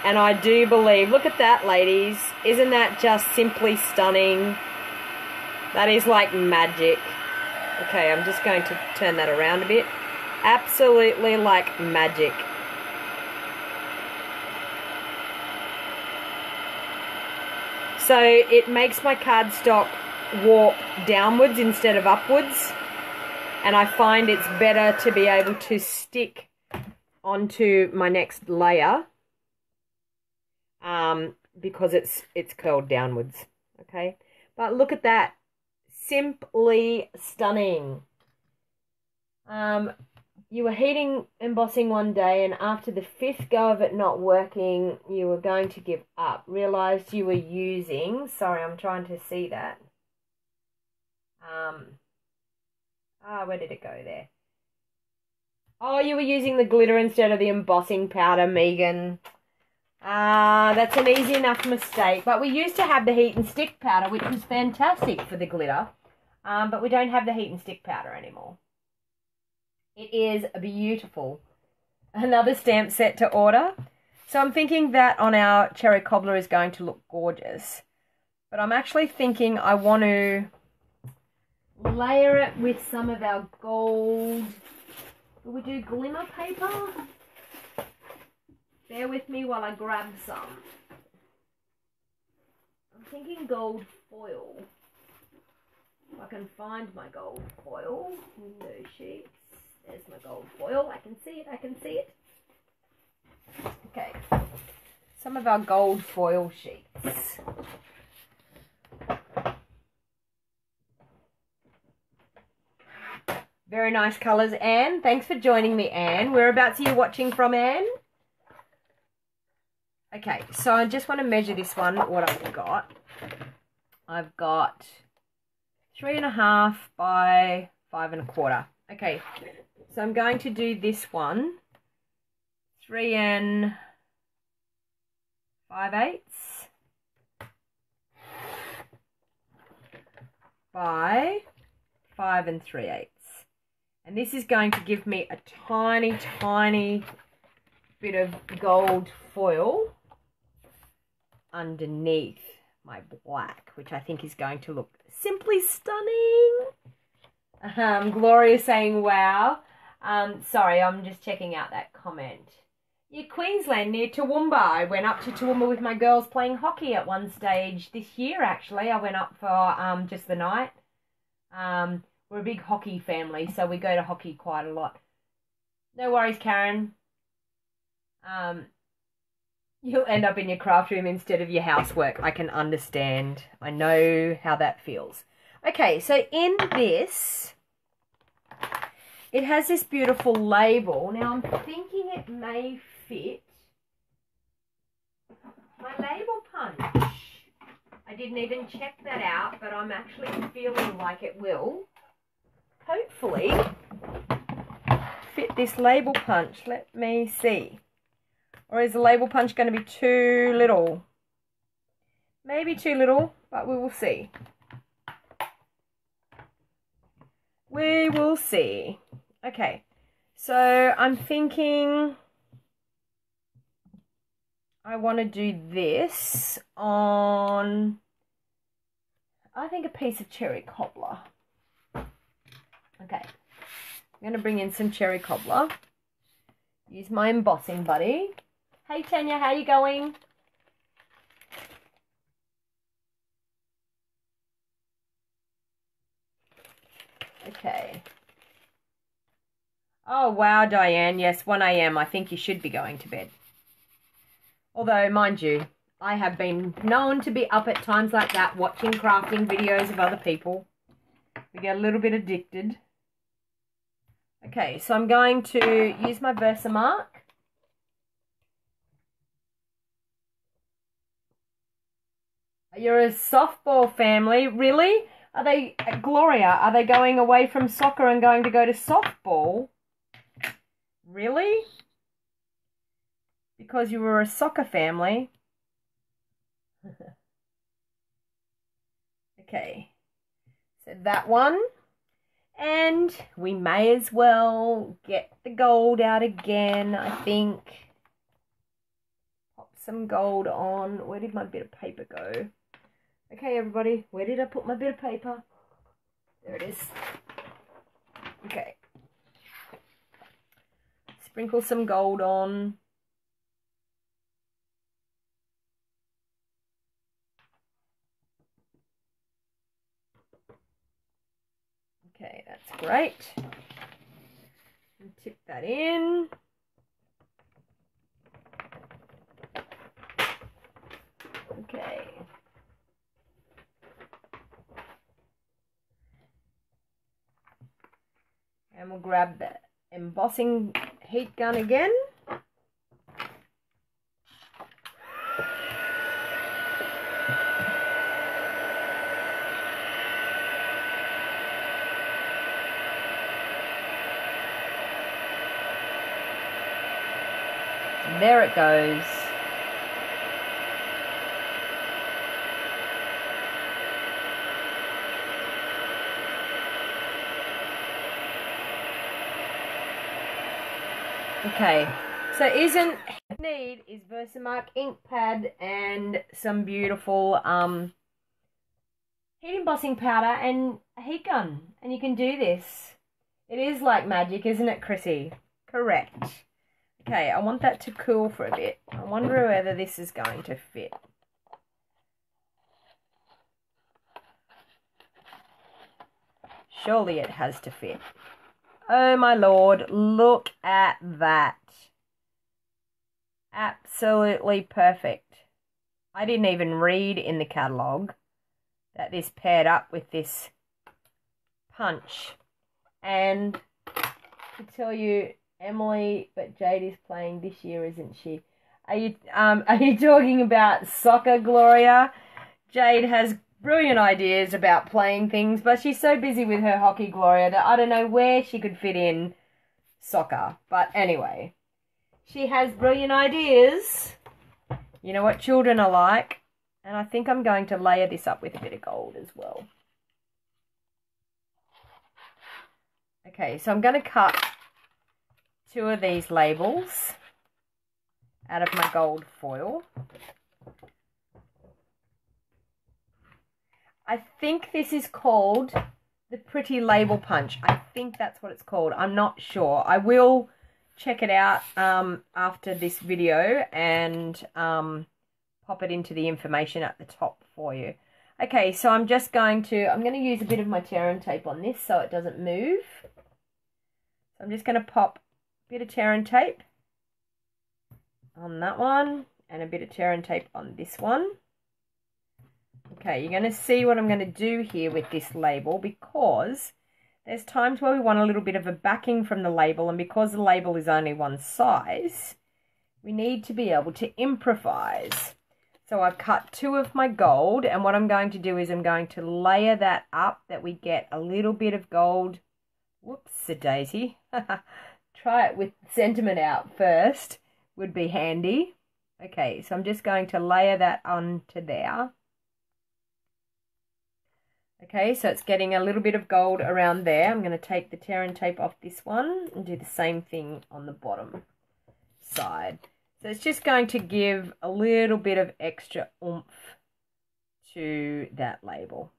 Speaker 1: and I do believe, look at that, ladies, isn't that just simply stunning? That is like magic. Okay, I'm just going to turn that around a bit. Absolutely like magic. So it makes my cardstock warp downwards instead of upwards. And I find it's better to be able to stick onto my next layer because it's curled downwards. Okay, but look at that, simply stunning. You were heating embossing one day, and after the 5th go of it not working, you were going to give up. Realized you were using. Sorry, I'm trying to see that. Where did it go there? Oh, you were using the glitter instead of the embossing powder, Megan. That's an easy enough mistake. But we used to have the heat and stick powder, which was fantastic for the glitter. but we don't have the heat and stick powder anymore. It is beautiful. Another stamp set to order. So I'm thinking that on our cherry cobbler is going to look gorgeous. But I'm actually thinking I want to layer it with some of our gold. Will we do glimmer paper? Bear with me while I grab some. I'm thinking gold foil. If I can find my gold foil. Window sheets. There's my gold foil. I can see it. I can see it. Okay. Some of our gold foil sheets. Very nice colours, Anne. Thanks for joining me, Anne. Whereabouts are you watching from, Anne? Okay, so I just want to measure this one, what I've got. I've got 3.5 by 5 1/4. Okay, so I'm going to do this one. 3 5/8 by 5 3/8. And this is going to give me a tiny, tiny bit of gold foil underneath my black, which I think is going to look simply stunning. Gloria's saying, wow. Sorry, I'm just checking out that comment. Yeah, Queensland, near Toowoomba. I went up to Toowoomba with my girls playing hockey at one stage this year, actually. I went up for just the night. We're a big hockey family, so we go to hockey quite a lot. No worries, Karen. You'll end up in your craft room instead of your housework. I can understand. I know how that feels. Okay, so in this, it has this beautiful label. Now, I'm thinking it may fit my label punch. I didn't even check that out, but I'm actually feeling like it will hopefully fit this label punch. Let me see. Or is the label punch going to be too little? Maybe too little, but we will see. We will see. Okay, so I'm thinking I want to do this on, I think, a piece of cherry cobbler. Okay, I'm going to bring in some cherry cobbler. Use my embossing buddy. Hey Tanya, how you going? Okay. Oh wow, Diane. Yes, 1 AM. I think you should be going to bed. Although, mind you, I have been known to be up at times like that watching crafting videos of other people. We get a little bit addicted. Okay, so I'm going to use my Versamark. You're a softball family, really? Are they, Gloria, are they going away from soccer and going to go to softball? Really? Because you were a soccer family. Okay, so that one. And we may as well get the gold out again, I think. Pop some gold on. Where did my bit of paper go? Okay, everybody, where did I put my bit of paper? There it is. Okay. Sprinkle some gold on. Okay, that's great. And tip that in. Okay. And we'll grab the embossing heat gun again. And there it goes. Okay, so isn't need is Versamark ink pad and some beautiful heat embossing powder and a heat gun, and you can do this. It is like magic, isn't it, Chrissy? Correct. Okay, I want that to cool for a bit. I wonder whether this is going to fit. Surely it has to fit. Oh my lord, look at that. Absolutely perfect. I didn't even read in the catalogue that this paired up with this punch. And to tell you, Emily, but Jade is playing this year, isn't she? Are you talking about soccer, Gloria? Jade has brilliant ideas about playing things, but she's so busy with her hockey, Gloria, that I don't know where she could fit in soccer. But anyway, she has brilliant ideas. You know what children are like. And I think I'm going to layer this up with a bit of gold as well. Okay, so I'm going to cut 2 of these labels out of my gold foil. I think this is called the Pretty Label Punch. I think that's what it's called. I'm not sure. I will check it out after this video and pop it into the information at the top for you. Okay, so I'm going to use a bit of my tear and tape on this so it doesn't move. So I'm just going to pop a bit of tear and tape on that one and a bit of tear and tape on this one. Okay, you're going to see what I'm going to do here with this label, because there's times where we want a little bit of a backing from the label, and because the label is only one size, we need to be able to improvise. So I've cut 2 of my gold, and what I'm going to do is I'm going to layer that up, that we get a little bit of gold. Whoops-a-daisy. Try it with sentiment out first, would be handy. Okay, so I'm just going to layer that onto there. Okay, so it's getting a little bit of gold around there. I'm going to take the tear and tape off this one and do the same thing on the bottom side. So it's just going to give a little bit of extra oomph to that label.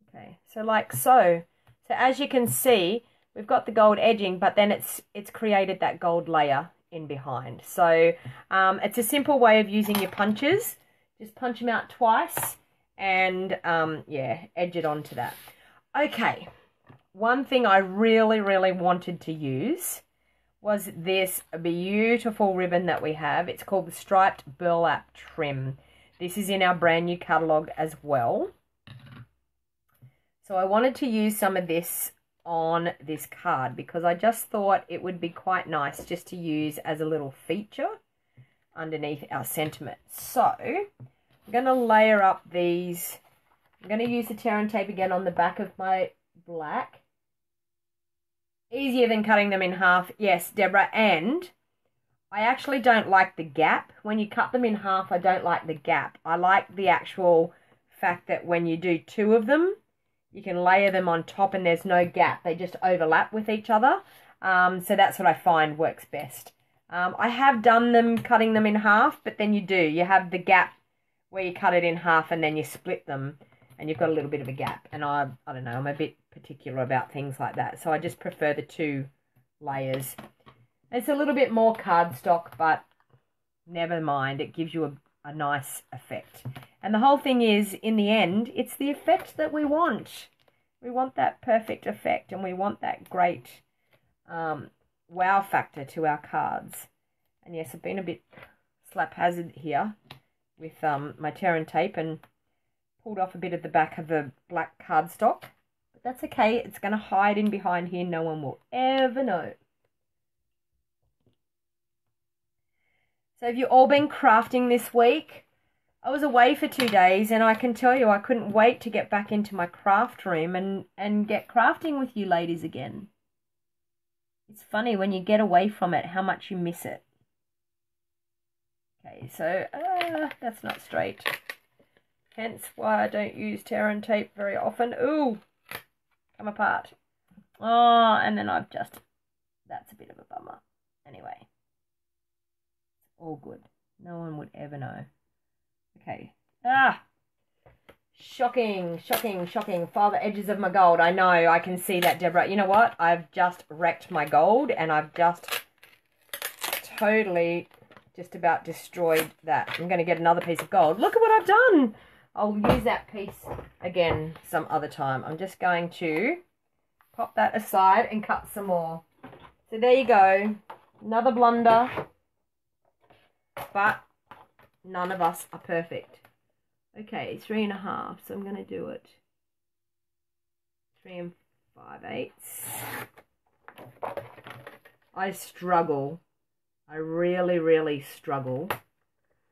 Speaker 1: Okay, so like so. So as you can see, we've got the gold edging, but then it's created that gold layer in behind. So it's a simple way of using your punches. Just punch them out twice and yeah, edge it onto that. Okay, one thing I really wanted to use was this beautiful ribbon that we have. It's called the Striped Burlap Trim. This is in our brand new catalogue as well. So I wanted to use some of this on this card because I just thought it would be quite nice just to use as a little feature underneath our sentiment. So I'm going to layer up these. I'm going to use the tear and tape again on the back of my black. Easier than cutting them in half. Yes, Deborah, and I actually don't like the gap. When you cut them in half, I don't like the gap. I like the actual fact that when you do 2 of them, you can layer them on top and there's no gap. They just overlap with each other. So that's what I find works best. I have done them cutting them in half, but then you have the gap where you cut it in half and then you split them and you've got a little bit of a gap. And I don't know, I'm a bit particular about things like that. So I just prefer the 2 layers. It's a little bit more cardstock, but never mind. It gives you a nice effect. And the whole thing is, in the end, it's the effect that we want. We want that perfect effect and we want that great wow factor to our cards. And yes, I've been a bit slap-hazard here with my tear and tape and pulled off a bit of the back of the black cardstock. But that's okay. It's going to hide in behind here. No one will ever know. So have you all been crafting this week? I was away for 2 days and I can tell you I couldn't wait to get back into my craft room and get crafting with you ladies again. It's funny when you get away from it how much you miss it. Okay, so that's not straight. Hence why I don't use tear and tape very often. Ooh, come apart. Oh, and then I've just That's a bit of a bummer. Anyway, it's all good. No one would ever know. Okay. Ah! Shocking, shocking, shocking. File the edges of my gold. I know, I can see that, Deborah. You know what? I've just wrecked my gold, and I've just totally just about destroyed that. I'm going to get another piece of gold. Look at what I've done. I'll use that piece again some other time. I'm just going to pop that aside and cut some more. So there you go. Another blunder. But none of us are perfect. Okay, 3.5. So I'm going to do it 3 5/8. I struggle. I really, really struggle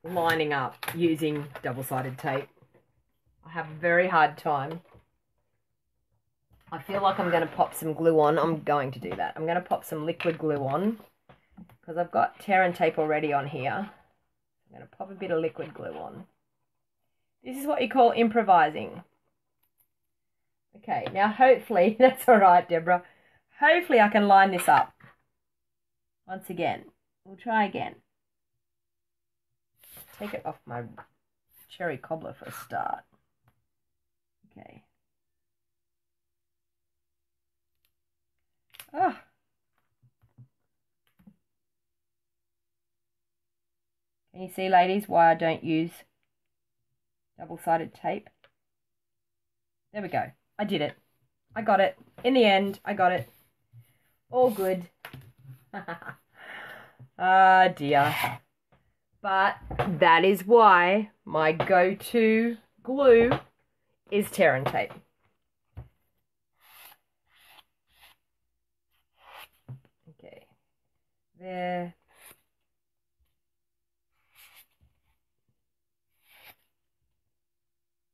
Speaker 1: lining up using double-sided tape. I have a very hard time. I feel like I'm going to pop some glue on. I'm going to do that. I'm going to pop some liquid glue on because I've got tear and tape already on here. I'm going to pop a bit of liquid glue on. This is what you call improvising. Okay, now hopefully, that's all right, Deborah. Hopefully I can line this up. Once again, we'll try again. Take it off my cherry cobbler for a start. Okay. Oh. Can you see, ladies, why I don't use double-sided tape? There we go. I did it. I got it. In the end, I got it. All good. Ah, dear. But that is why my go-to glue is tear and tape. Okay. There.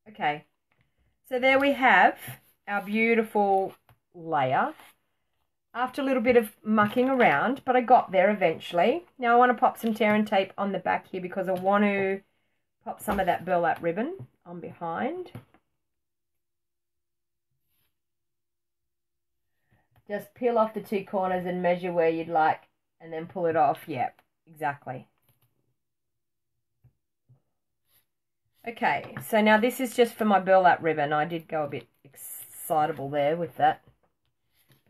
Speaker 1: Okay. So there we have our beautiful layer. After a little bit of mucking around, but I got there eventually. Now I want to pop some tear and tape on the back here because I want to pop some of that burlap ribbon on behind. Just peel off the 2 corners and measure where you'd like and then pull it off. Yep, exactly. Okay, so now this is just for my burlap ribbon. I did go a bit excitable there with that.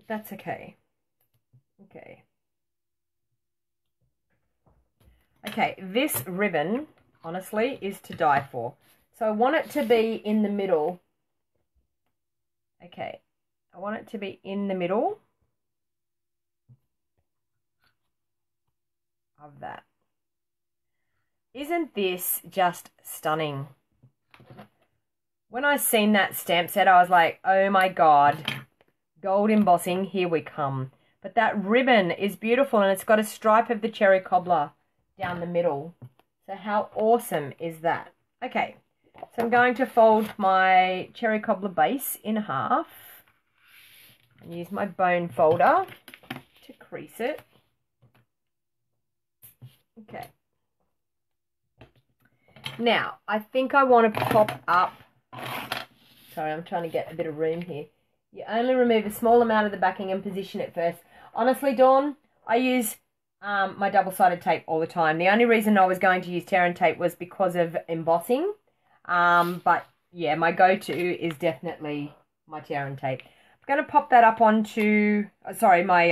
Speaker 1: That's okay. Okay. Okay, this ribbon, honestly, is to die for. So I want it to be in the middle. Okay. I want it to be in the middle of that. Isn't this just stunning? When I seen that stamp set, I was like, oh my God. Gold embossing, here we come. But that ribbon is beautiful and it's got a stripe of the cherry cobbler down the middle. So how awesome is that? Okay, so I'm going to fold my cherry cobbler base in half and use my bone folder to crease it. Okay. Now, I think I want to pop up. Sorry, I'm trying to get a bit of room here. You only remove a small amount of the backing and position it first. Honestly, Dawn, I use my double-sided tape all the time. The only reason I was going to use tear and tape was because of embossing. But yeah, my go-to is definitely my tear and tape. I'm going to pop that up onto, sorry, my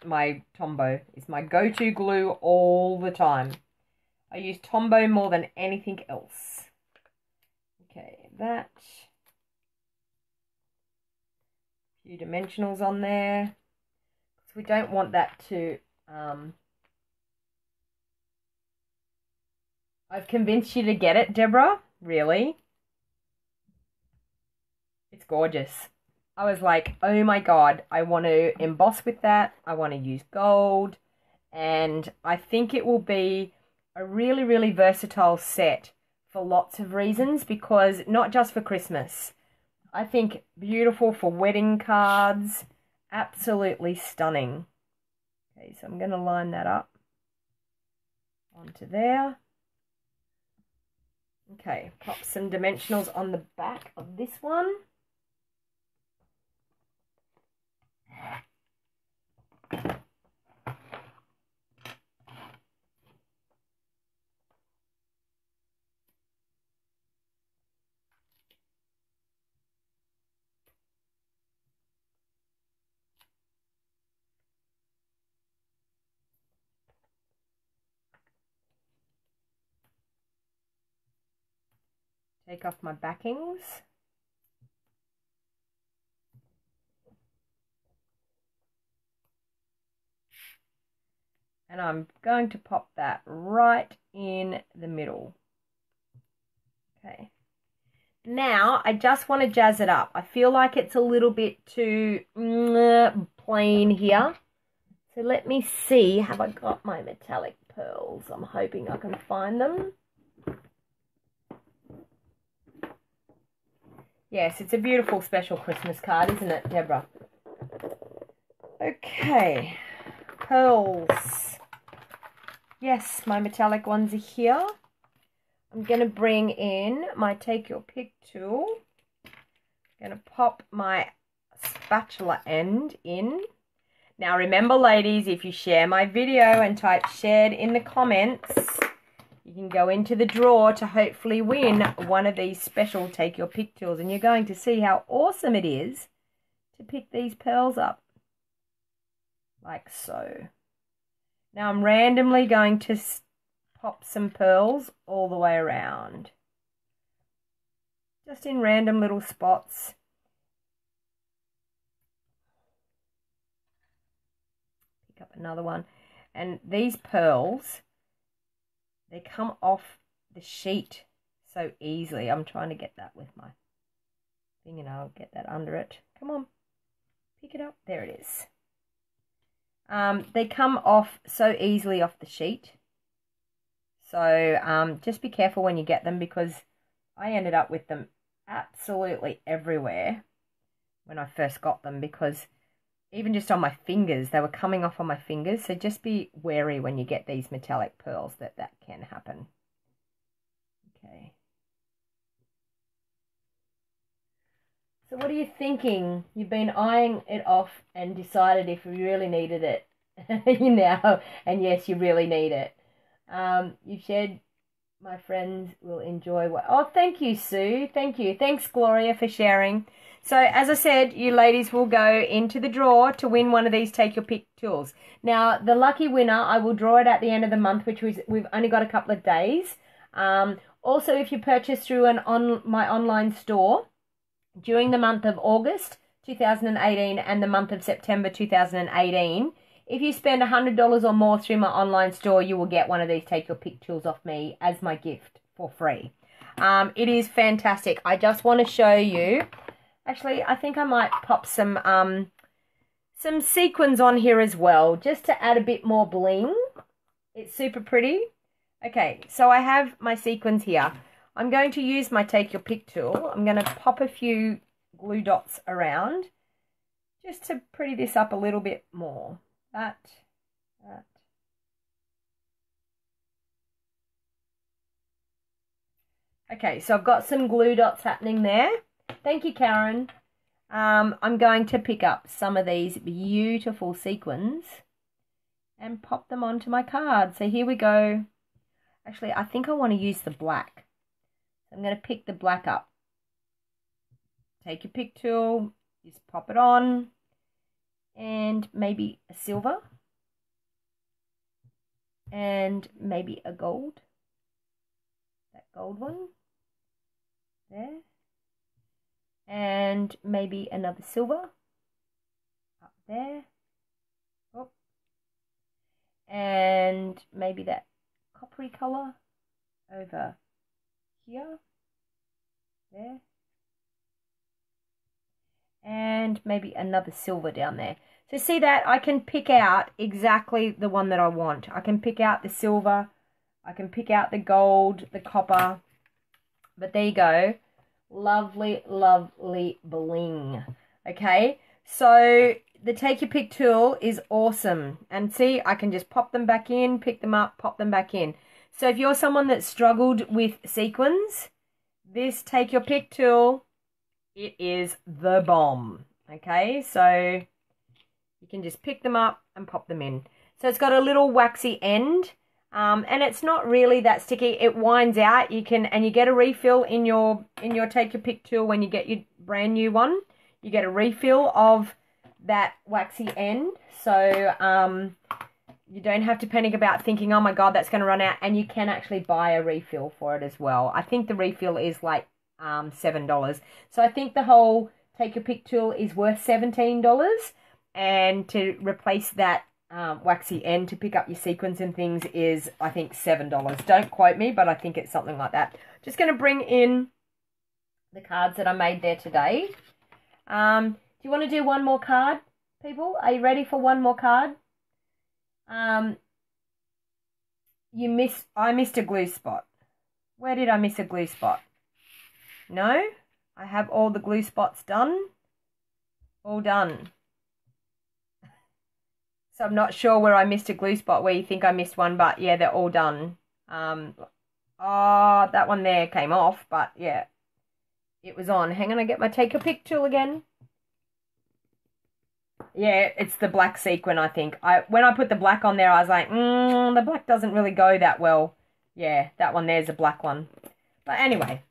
Speaker 1: Tombow is my go-to glue all the time. I use Tombow more than anything else. Okay, that. Few dimensionals on there. So we don't want that to I've convinced you to get it, Deborah. Really? It's gorgeous. I was like, oh my God, I want to emboss with that. I want to use gold. And I think it will be a really, really versatile set for lots of reasons, because not just for Christmas. I think beautiful for wedding cards. Absolutely stunning. Okay, so I'm going to line that up onto there. Okay, pop some dimensionals on the back of this one. take off my backings. And I'm going to pop that right in the middle. Okay. Now, I just want to jazz it up. I feel like it's a little bit too plain here. So let me see, have I got my metallic pearls? I'm hoping I can find them. Yes, it's a beautiful special Christmas card, isn't it, Deborah? Okay, pearls. Yes, my metallic ones are here. I'm going to bring in my Take Your Pick tool. I'm going to pop my spatula end in. Now remember, ladies, if you share my video and type shared in the comments, you can go into the draw to hopefully win one of these special Take Your Pick tools. And you're going to see how awesome it is to pick these pearls up. Like so. Now I'm randomly going to pop some pearls all the way around. Just in random little spots. Pick up another one. And these pearls, they come off the sheet so easily. I'm trying to get that with my thing and I'll get that under it. Come on, pick it up. There it is. They come off so easily off the sheet. So just be careful when you get them, because I ended up with them absolutely everywhere when I first got them, because even just on my fingers, they were coming off on my fingers. So just be wary when you get these metallic pearls that can happen. Okay. So what are you thinking? You've been eyeing it off and decided if you really needed it now, and yes, you really need it. You've shared, my friends will enjoy what... Oh, thank you, Sue. Thank you. Thanks, Gloria, for sharing. So, as I said, you ladies will go into the draw to win one of these Take Your Pick tools. Now, the lucky winner, I will draw it at the end of the month, which we've only got a couple of days. Also, if you purchase through my online store during the month of August 2018 and the month of September 2018, if you spend $100 or more through my online store, you will get one of these Take Your Pick tools off me as my gift for free. It is fantastic. I just want to show you. Actually, I think I might pop some sequins on here as well, just to add a bit more bling. It's super pretty. Okay, so I have my sequins here. I'm going to use my Take Your Pick tool. I'm going to pop a few glue dots around just to pretty this up a little bit more. That. Okay, so I've got some glue dots happening there. Thank you, Karen. I'm going to pick up some of these beautiful sequins and pop them onto my card. So here we go. Actually, I think I want to use the black. I'm going to pick the black up. Take your pick tool, just pop it on. And maybe a silver, and maybe a gold, that gold one there, and maybe another silver up there, oh, and maybe that coppery color over here, there, and maybe another silver down there. So see that? I can pick out exactly the one that I want. I can pick out the silver. I can pick out the gold, the copper. But there you go. Lovely, lovely bling. Okay? So the Take Your Pick tool is awesome. And see, I can just pop them back in, pick them up, pop them back in. So if you're someone that struggled with sequins, this Take Your Pick tool, it is the bomb. Okay? So you can just pick them up and pop them in. So it's got a little waxy end, and it's not really that sticky. It winds out. You get a refill in your Take Your Pick tool when you get your brand new one. You get a refill of that waxy end, so you don't have to panic about thinking, oh my god, that's going to run out. And you can actually buy a refill for it as well. I think the refill is like $7. So I think the whole Take Your Pick tool is worth $17. And to replace that waxy end to pick up your sequins and things is, I think, $7. Don't quote me, but I think it's something like that. Just going to bring in the cards that I made there today. Do you want to do one more card, people? Are you ready for one more card? I missed a glue spot. Where did I miss a glue spot? No, I have all the glue spots done. All done. So I'm not sure where I missed a glue spot, where you think I missed one, but yeah, they're all done. Oh, that one there came off, but yeah, it was on. Hang on, I get my Take a Pick tool again. Yeah, it's the black sequin, I think. When I put the black on there, I was like, the black doesn't really go that well. Yeah, that one there's a black one. But anyway,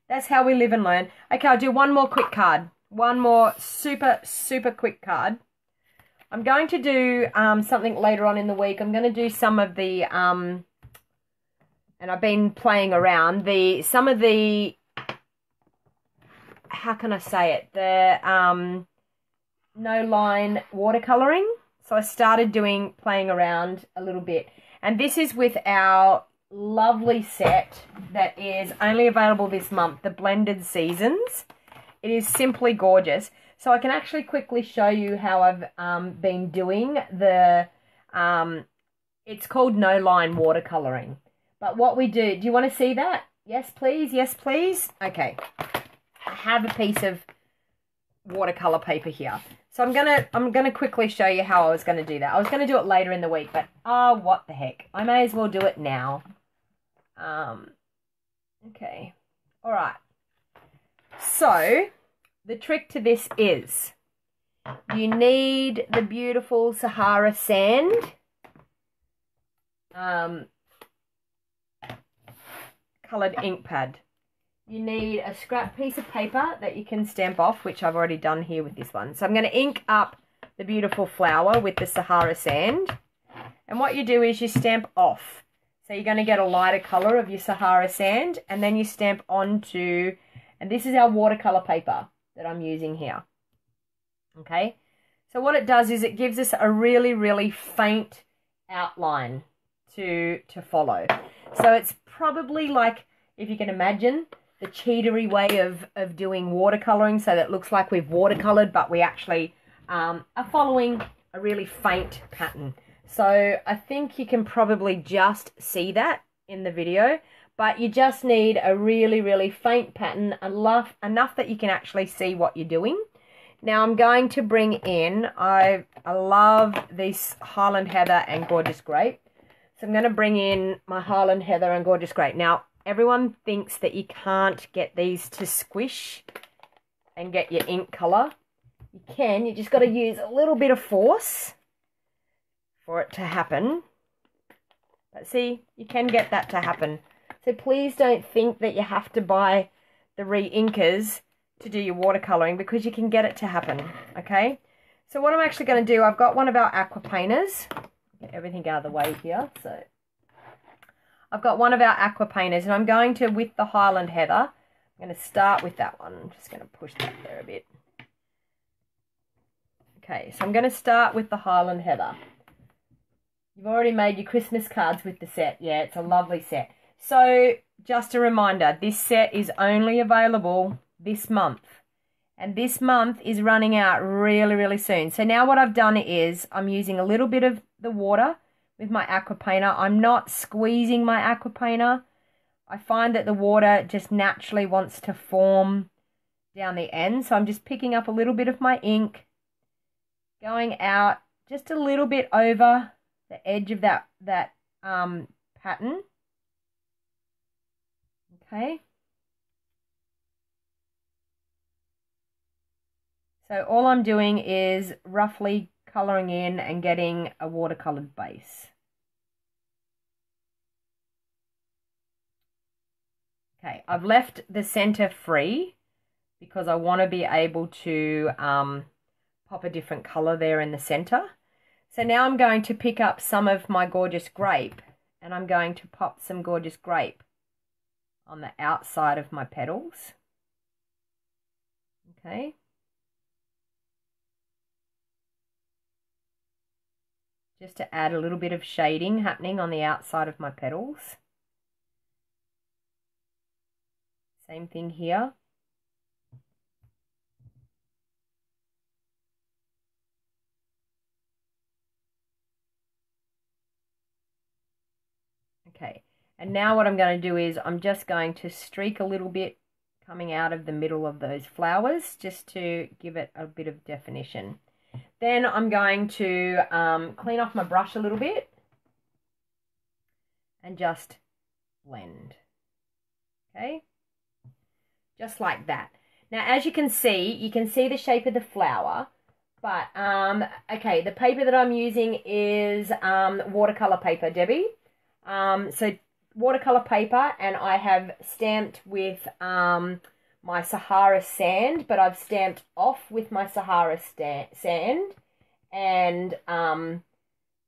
Speaker 1: that's how we live and learn. Okay, I'll do one more quick card. One more super, super quick card. I'm going to do something later on in the week. I'm going to do some of the, and I've been playing around, some of the, how can I say it, the no line watercoloring. So I started playing around a little bit. And this is with our lovely set that is only available this month, the Blended Seasons. It is simply gorgeous. So I can actually quickly show you how I've been doing the, it's called no line watercoloring. But what we do you want to see that? Yes, please. Yes, please. Okay. I have a piece of watercolor paper here. So I'm gonna quickly show you how I was gonna do that. I was gonna do it later in the week, but what the heck. I may as well do it now. Okay. All right. So the trick to this is you need the beautiful Sahara sand. Colored ink pad. You need a scrap piece of paper that you can stamp off, which I've already done here with this one. So I'm going to ink up the beautiful flower with the Sahara sand. And what you do is you stamp off. So you're going to get a lighter color of your Sahara sand, and then you stamp onto, and this is our watercolor paper that I'm using here. Okay. So what it does is it gives us a really, really faint outline to follow. So it's probably like, if you can imagine, the cheatery way of doing watercoloring, so that it looks like we've watercolored, but we actually are following a really faint pattern. So I think you can probably just see that in the video, but you just need a really, really faint pattern, enough that you can actually see what you're doing. Now I'm going to bring in, I love this Highland Heather and Gorgeous Grape. So I'm going to bring in my Highland Heather and Gorgeous Grape. Now, everyone thinks that you can't get these to squish and get your ink colour. You can, you just got to use a little bit of force for it to happen. But see, you can get that to happen. So please don't think that you have to buy the re-inkers to do your watercolouring, because you can get it to happen, okay? So what I'm actually going to do, I've got one of our aqua painters. Get everything out of the way here. So I've got one of our aqua painters, and I'm going to, with the Highland Heather, I'm going to start with that one. I'm just going to push that there a bit. Okay, so I'm going to start with the Highland Heather. You've already made your Christmas cards with the set. Yeah, it's a lovely set. So just a reminder, this set is only available this month. And this month is running out really, really soon. So now what I've done is I'm using a little bit of the water with my aqua painter. I'm not squeezing my aqua painter. I find that the water just naturally wants to form down the end. So I'm just picking up a little bit of my ink, going out just a little bit over the edge of that pattern. Okay. So all I'm doing is roughly colouring in and getting a watercoloured base. Okay, I've left the centre free because I want to be able to pop a different colour there in the centre. So now I'm going to pick up some of my Gorgeous Grape, and I'm going to pop some Gorgeous Grape on the outside of my petals. Okay. Just to add a little bit of shading happening on the outside of my petals. Same thing here. Okay, and now what I'm going to do is I'm just going to streak a little bit coming out of the middle of those flowers just to give it a bit of definition. Then I'm going to clean off my brush a little bit and just blend. Okay, just like that. Now, as you can see the shape of the flower, but, okay, the paper that I'm using is watercolor paper, Debbie. So watercolor paper, and I have stamped with my Sahara sand, but I've stamped off with my Sahara sand, and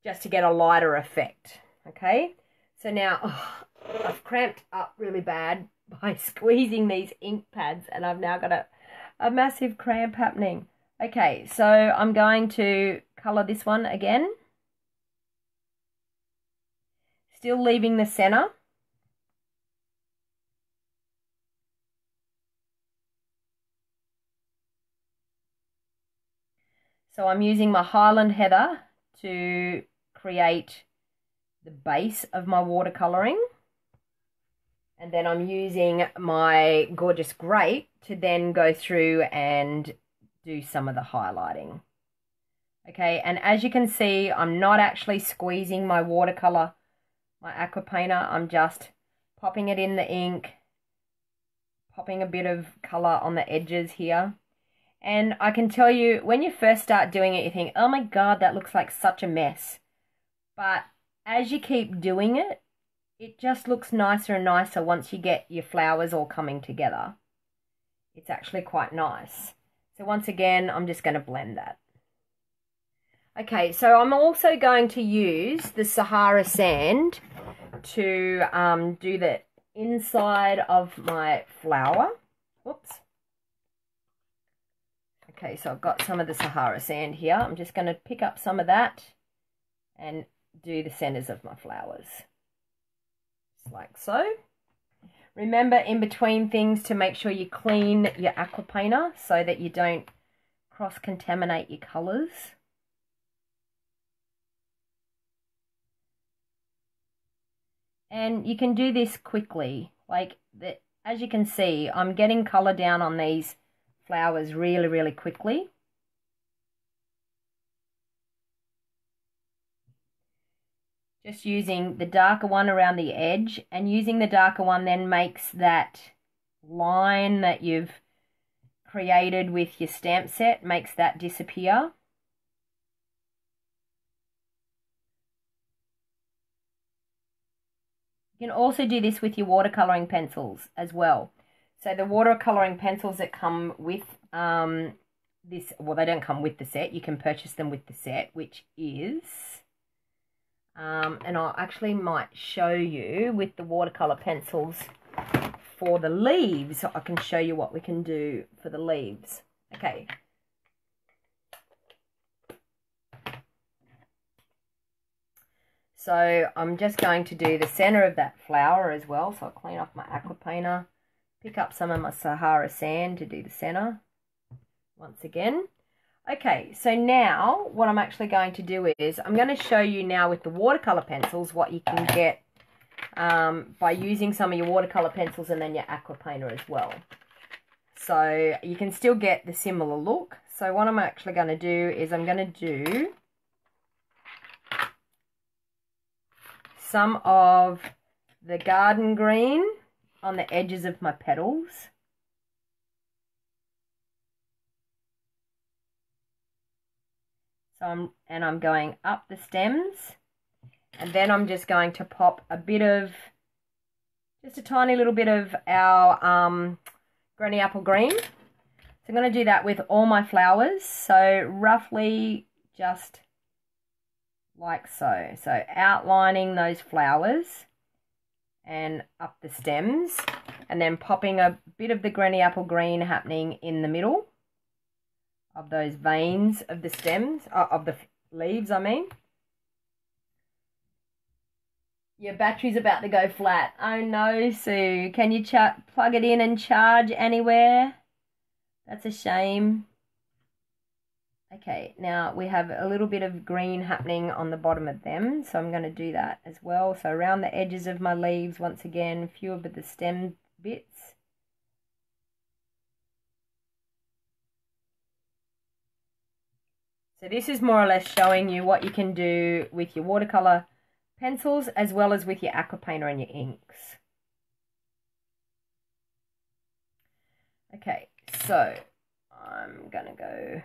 Speaker 1: just to get a lighter effect. Okay, so now I've cramped up really bad by squeezing these ink pads, and I've now got a massive cramp happening. Okay, so I'm going to color this one again, still leaving the center. So I'm using my Highland Heather to create the base of my watercoloring. And then I'm using my Gorgeous Grape to then go through and do some of the highlighting. Okay, and as you can see, I'm not actually squeezing my watercolor, my aqua painter. I'm just popping it in the ink, popping a bit of color on the edges here. And I can tell you, when you first start doing it, you think, oh my God, that looks like such a mess. But as you keep doing it, it just looks nicer and nicer once you get your flowers all coming together. It's actually quite nice. So once again, I'm just going to blend that. Okay, so I'm also going to use the Sahara sand to do the inside of my flower. Whoops. Okay, so I've got some of the Sahara sand here. I'm just going to pick up some of that and do the centers of my flowers. Just like so. Remember in between things to make sure you clean your aqua painter so that you don't cross-contaminate your colours. And you can do this quickly. As you can see, I'm getting colour down on these flowers really, really quickly. Just using the darker one around the edge, and using the darker one then makes that line that you've created with your stamp set, makes that disappear. You can also do this with your watercolouring pencils as well. So the watercolouring pencils that come with this, well, they don't come with the set. You can purchase them with the set, which is, and I actually might show you with the watercolour pencils for the leaves. I can show you what we can do for the leaves. Okay. So I'm just going to do the center of that flower as well. So I'll clean off my aqua painter, pick up some of my Sahara sand to do the center once again. Okay, so now what I'm actually going to do is I'm going to show you now with the watercolor pencils what you can get by using some of your watercolor pencils and then your aqua painter as well. So you can still get the similar look. So what I'm actually going to do is I'm going to do some of the garden green on the edges of my petals. So I'm going up the stems, and then I'm just going to pop a bit of, just a tiny little bit of our granny apple green. So I'm going to do that with all my flowers. So roughly just like so. So outlining those flowers and up the stems, and then popping a bit of the granny apple green happening in the middle. of those veins of the stems, of the leaves, I mean. Your battery's about to go flat. Oh no, Sue. Can you plug it in and charge anywhere? That's a shame. Okay, now we have a little bit of green happening on the bottom of them, so I'm going to do that as well. So around the edges of my leaves, once again, a few of the stem bits. So this is more or less showing you what you can do with your watercolor pencils as well as with your aqua painter and your inks. Okay, so I'm going to go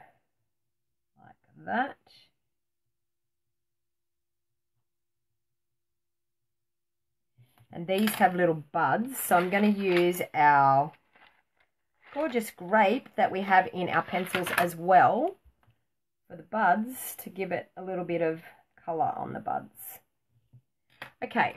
Speaker 1: like that. And these have little buds, so I'm going to use our gorgeous grape that we have in our pencils as well for the buds to give it a little bit of colour on the buds. Okay,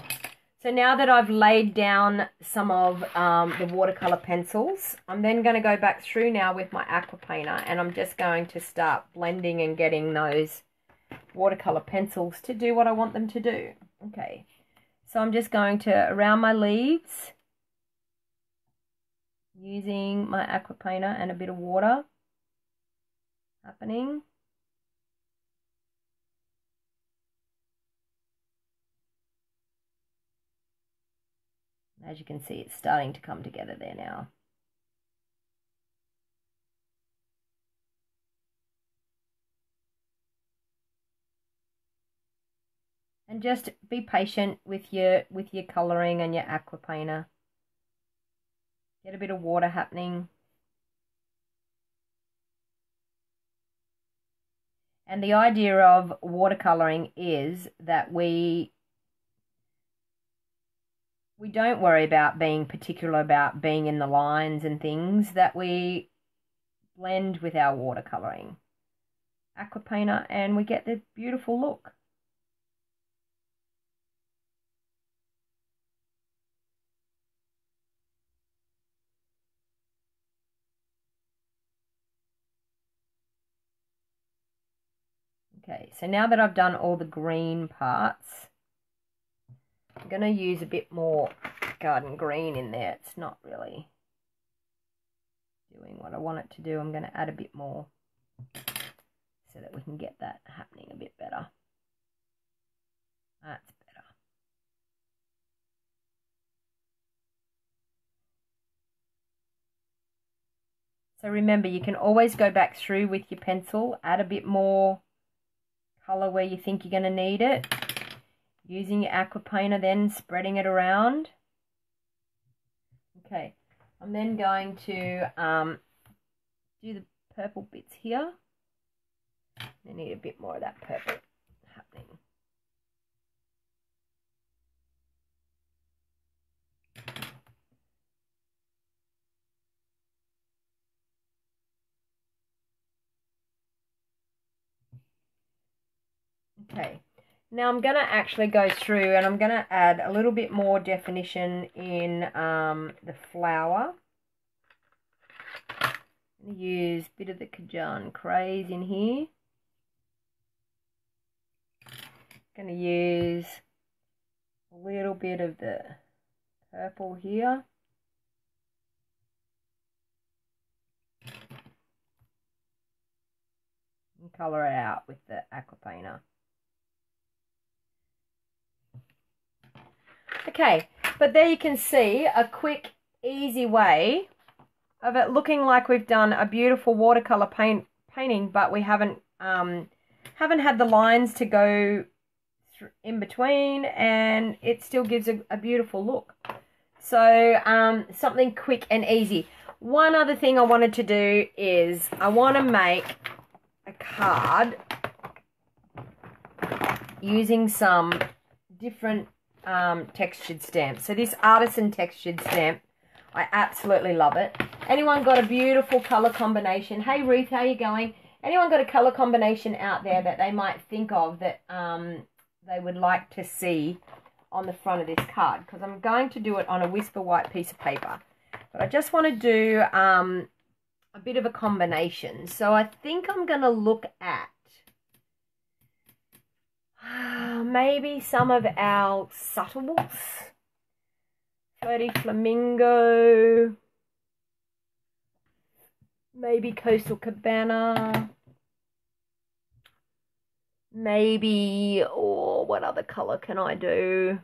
Speaker 1: so now that I've laid down some of the watercolour pencils, I'm then going to go back through now with my aqua painter, and I'm just going to start blending and getting those watercolour pencils to do what I want them to do. Okay, so I'm just going to, around my leaves, using my aqua painter and a bit of water happening. As you can see, it's starting to come together there now. And just be patient with your colouring and your aqua painter. Get a bit of water happening. And the idea of watercolouring is that we don't worry about being particular about being in the lines and things, that we blend with our watercolouring aqua painter and we get the beautiful look. Okay, so now that I've done all the green parts, I'm going to use a bit more garden green in there. It's not really doing what I want it to do. I'm going to add a bit more so that we can get that happening a bit better. That's better. So remember, you can always go back through with your pencil, add a bit more colour where you think you're going to need it. Using your aqua painter, then spreading it around. Okay, I'm then going to do the purple bits here. I need a bit more of that purple happening. Okay. Now I'm going to actually go through and I'm going to add a little bit more definition in the flower. I'm going to use a bit of the Kajan Craze in here. I'm going to use a little bit of the purple here. And colour it out with the aqua painter. Okay, but there you can see a quick, easy way of it looking like we've done a beautiful watercolor painting, but we haven't had the lines to go in between, and it still gives a beautiful look. So something quick and easy. One other thing I wanted to do is I want to make a card using some different textured stamps. So this artisan textured stamp, I absolutely love it. Anyone got a beautiful color combination? Hey Ruth, how you going? Anyone got a color combination out there that they might think of that they would like to see on the front of this card? Because I'm going to do it on a Whisper White piece of paper, but I just want to do a bit of a combination. So I think I'm going to look at maybe some of our subtles. Floaty Flamingo. Maybe Coastal Cabana. Maybe, or what other color can I do?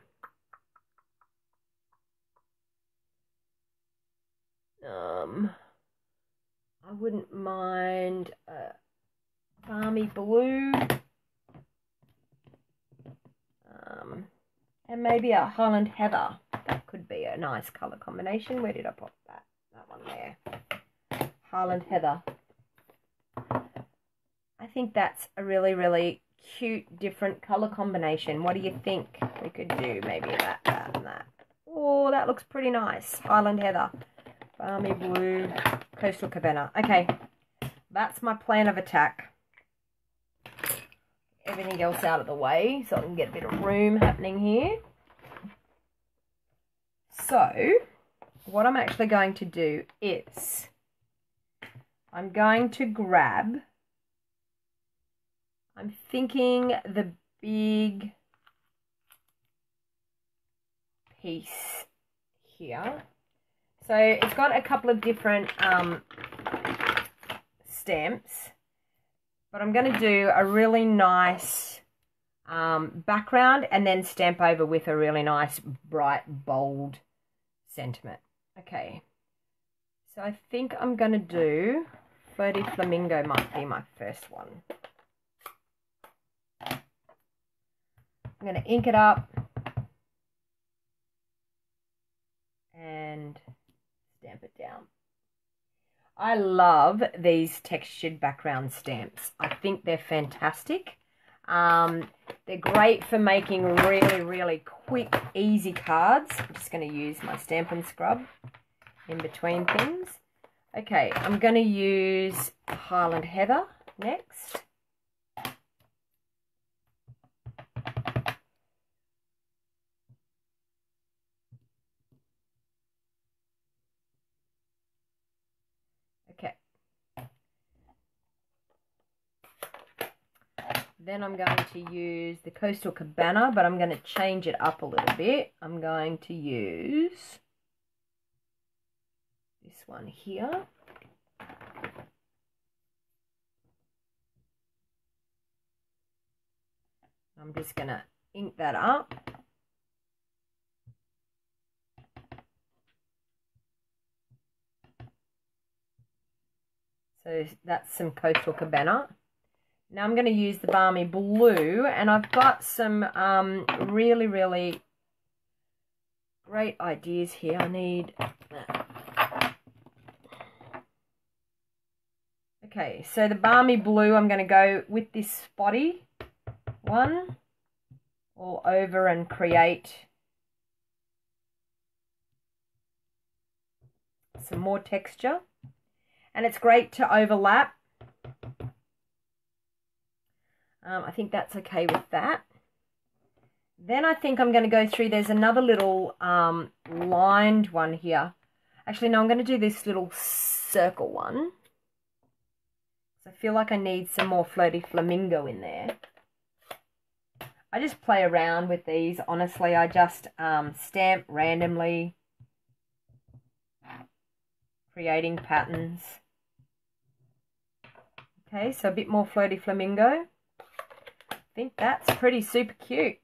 Speaker 1: I wouldn't mind Balmy Blue. And maybe a Highland Heather. That could be a nice color combination. Where did I put that? That one there. Highland Heather. I think that's a really, really cute, different color combination. What do you think we could do? Maybe that, and that. Oh, that looks pretty nice. Highland Heather. Balmy Blue. Coastal Cabana. Okay. That's my plan of attack. Everything else out of the way so I can get a bit of room happening here. So, what I'm actually going to do is I'm going to grab, I'm thinking the big piece here. So it's got a couple of different stamps. But I'm going to do a really nice background and then stamp over with a really nice, bright, bold sentiment. Okay. So I think I'm going to do Floaty Flamingo might be my first one. I'm going to ink it up and stamp it down. I love these textured background stamps. I think they're fantastic. They're great for making really, really quick, easy cards. I'm just going to use my Stampin' Scrub in between things. Okay, I'm going to use Highland Heather next. Then I'm going to use the Coastal Cabana, but I'm going to change it up a little bit. I'm going to use this one here. I'm just going to ink that up. So that's some Coastal Cabana. Now I'm going to use the Balmy Blue, and I've got some really, really great ideas here. I need that. Okay, so the Balmy Blue, I'm going to go with this spotty one all over and create some more texture. And it's great to overlap. I think that's okay with that. Then I think I'm going to go through, there's another little lined one here. Actually, no, I'm going to do this little circle one. So I feel like I need some more Floaty Flamingo in there. I just play around with these, honestly. I just stamp randomly, creating patterns. Okay, so a bit more Floaty Flamingo. I think that's pretty super cute.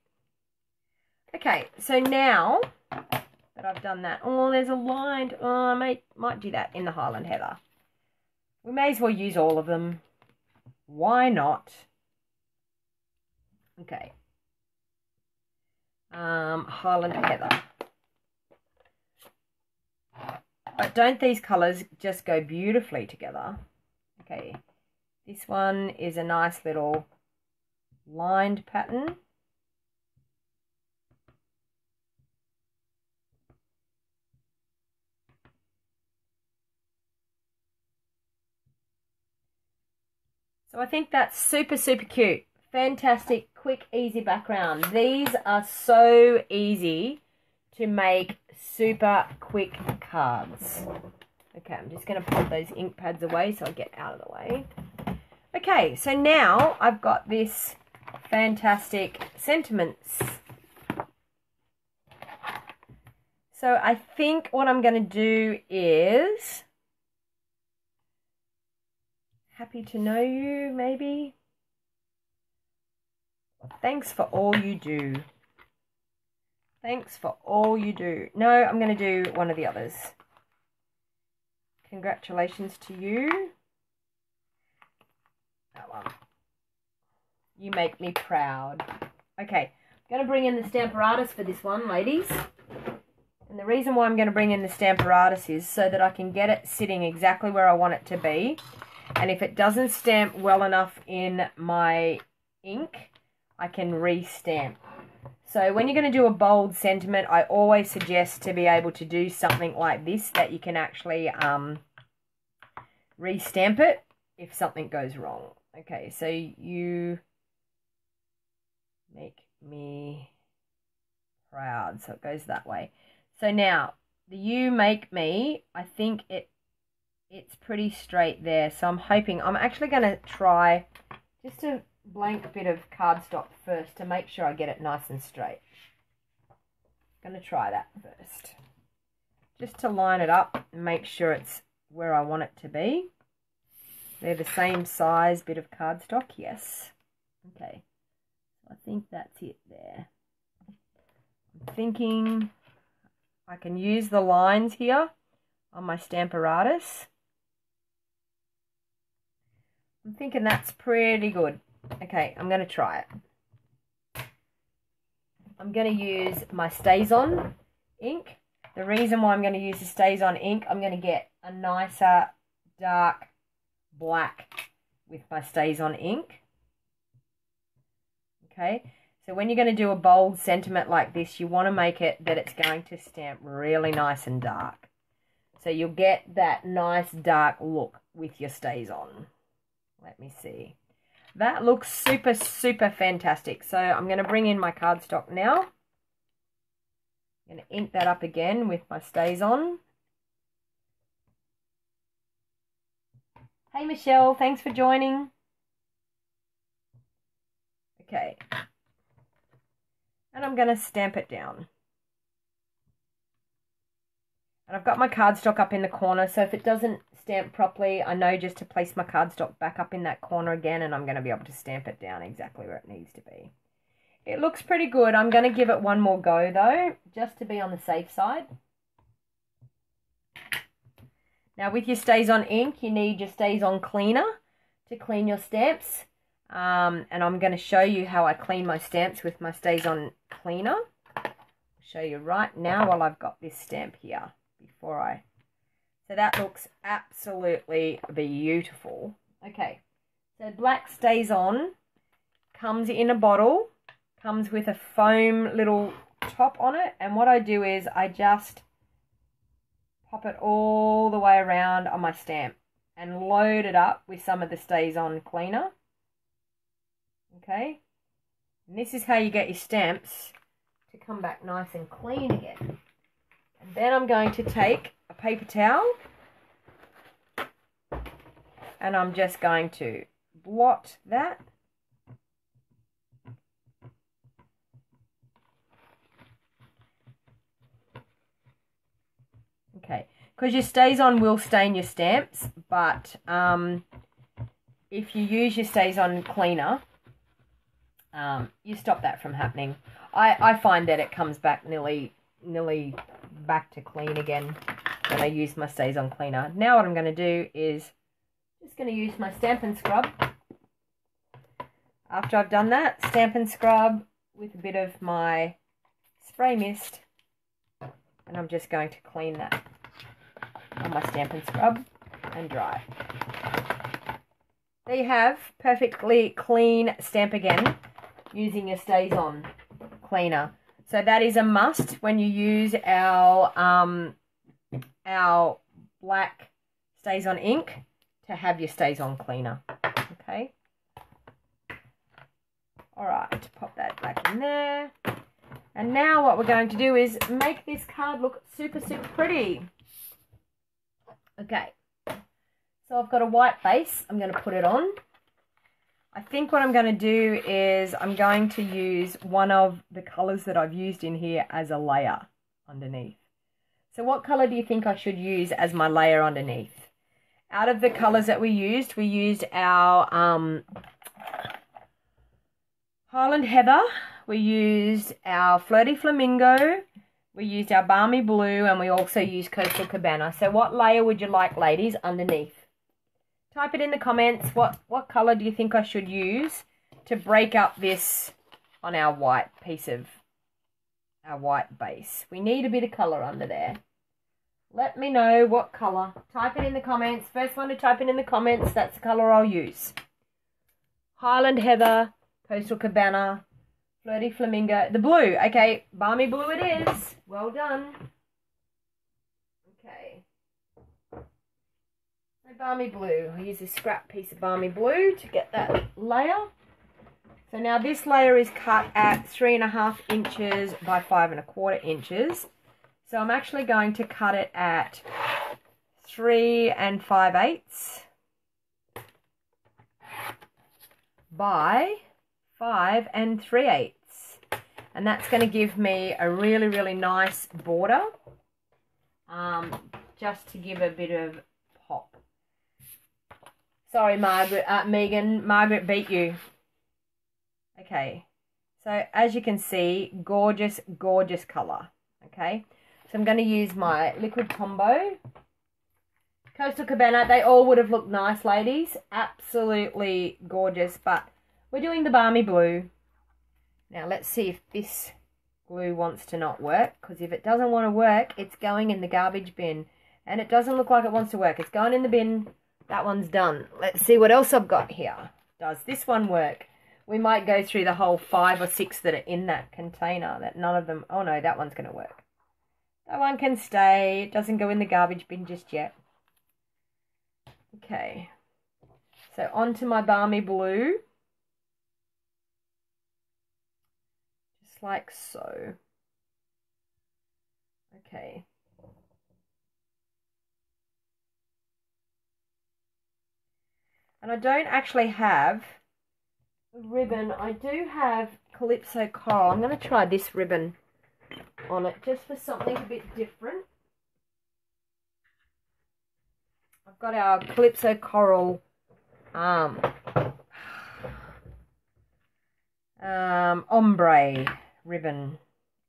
Speaker 1: Okay, so now that I've done that, oh, there's a lined, oh, I might do that in the Highland Heather. We may as well use all of them. Why not? Okay. Highland Heather. But don't these colours just go beautifully together? Okay, this one is a nice little lined pattern. So I think that's super, super cute. Fantastic, quick, easy background. These are so easy to make super quick cards. Okay, I'm just going to put those ink pads away so I get out of the way. Okay, so now I've got this fantastic sentiments. So I think what I'm going to do is happy to know you, maybe. Thanks for all you do. Thanks for all you do. No, I'm going to do one of the others. Congratulations to you. That one. You make me proud. Okay, I'm going to bring in the Stamparatus for this one, ladies. And the reason why I'm going to bring in the Stamparatus is so that I can get it sitting exactly where I want it to be. And if it doesn't stamp well enough in my ink, I can re-stamp. So when you're going to do a bold sentiment, I always suggest to be able to do something like this, that you can actually re-stamp it if something goes wrong. Okay, so you make me proud. So it goes that way. So now, the you make me, I think it's pretty straight there. So I'm hoping, I'm actually going to try just a blank bit of cardstock first to make sure I get it nice and straight. I'm going to try that first. Just to line it up and make sure it's where I want it to be. They're the same size bit of cardstock, yes. Okay, I think that's it there. I'm thinking I can use the lines here on my Stamparatus. I'm thinking that's pretty good. Okay, I'm going to try it. I'm going to use my StazOn ink. The reason why I'm going to use the StazOn ink, I'm going to get a nicer dark black with my StazOn ink. Okay, so when you're going to do a bold sentiment like this, you want to make it that it's going to stamp really nice and dark. So you'll get that nice dark look with your StazOn. Let me see. That looks super, super fantastic. So I'm going to bring in my cardstock now. I'm going to ink that up again with my StazOn. Hey, Michelle, thanks for joining. Okay. And I'm going to stamp it down. And I've got my cardstock up in the corner, so if it doesn't stamp properly, I know just to place my cardstock back up in that corner again, and I'm going to be able to stamp it down exactly where it needs to be. It looks pretty good. I'm going to give it one more go, though, just to be on the safe side. Now, with your StazOn ink, you need your StazOn cleaner to clean your stamps. And I'm going to show you how I clean my stamps with my StazOn cleaner. I'll show you right now while I've got this stamp here. So that looks absolutely beautiful. Okay, so black StazOn comes in a bottle, comes with a foam little top on it, and what I do is I just pop it all the way around on my stamp and load it up with some of the StazOn cleaner. Okay, and this is how you get your stamps to come back nice and clean again. And then I'm going to take a paper towel and I'm just going to blot that. Okay, because your StazOn will stain your stamps, but if you use your StazOn cleaner, you stop that from happening. I find that it comes back nearly back to clean again when I use my StazOn cleaner. Now what I'm going to do is just going to use my Stampin' Scrub. After I've done that, Stampin' Scrub with a bit of my spray mist, and I'm just going to clean that on my Stampin' Scrub and dry. There you have perfectly clean stamp again using your StazOn cleaner. So that is a must when you use our black StazOn ink, to have your StazOn cleaner. Okay. All right, pop that back in there. And now what we're going to do is make this card look super, super pretty. Okay, so I've got a white base. I'm going to put it on. I think what I'm going to do is I'm going to use one of the colours that I've used in here as a layer underneath. So what colour do you think I should use as my layer underneath? Out of the colours that we used our Highland Heather, we used our Flirty Flamingo, we used our Balmy Blue, and we also used Coastal Cabana. So what layer would you like, ladies, underneath? Type it in the comments. What colour do you think I should use to break up this on our white piece of our white base? We need a bit of colour under there. Let me know what colour. Type it in the comments. First one to type it in the comments, that's the colour I'll use. Highland Heather, Coastal Cabana, Flirty Flamingo. The blue. Okay, Balmy Blue it is. Well done. Okay. So Balmy Blue. I'll use this scrap piece of Balmy Blue to get that layer. So now this layer is cut at 3.5 inches by 5.25 inches. So I'm actually going to cut it at 3 5/8 by 5 3/8. And that's going to give me a really, really nice border. Just to give a bit of pop. Sorry, Megan. Margaret beat you. Okay. So as you can see, gorgeous, gorgeous colour. Okay. So I'm going to use my Liquid Tombow. Coastal Cabana. They all would have looked nice, ladies. Absolutely gorgeous. But we're doing the Balmy Blue. Now let's see if this glue wants to not work. Because if it doesn't want to work, it's going in the garbage bin. And it doesn't look like it wants to work. It's going in the bin. That one's done. Let's see what else I've got here. Does this one work? We might go through the whole 5 or 6 that are in that container. That none of them... Oh no, that one's going to work. That one can stay. It doesn't go in the garbage bin just yet. Okay. So onto my Balmy Blue. Just like so. Okay. And I don't actually have ribbon. I do have Calypso Coral. I'm going to try this ribbon on it just for something a bit different. I've got our Calypso Coral ombre ribbon.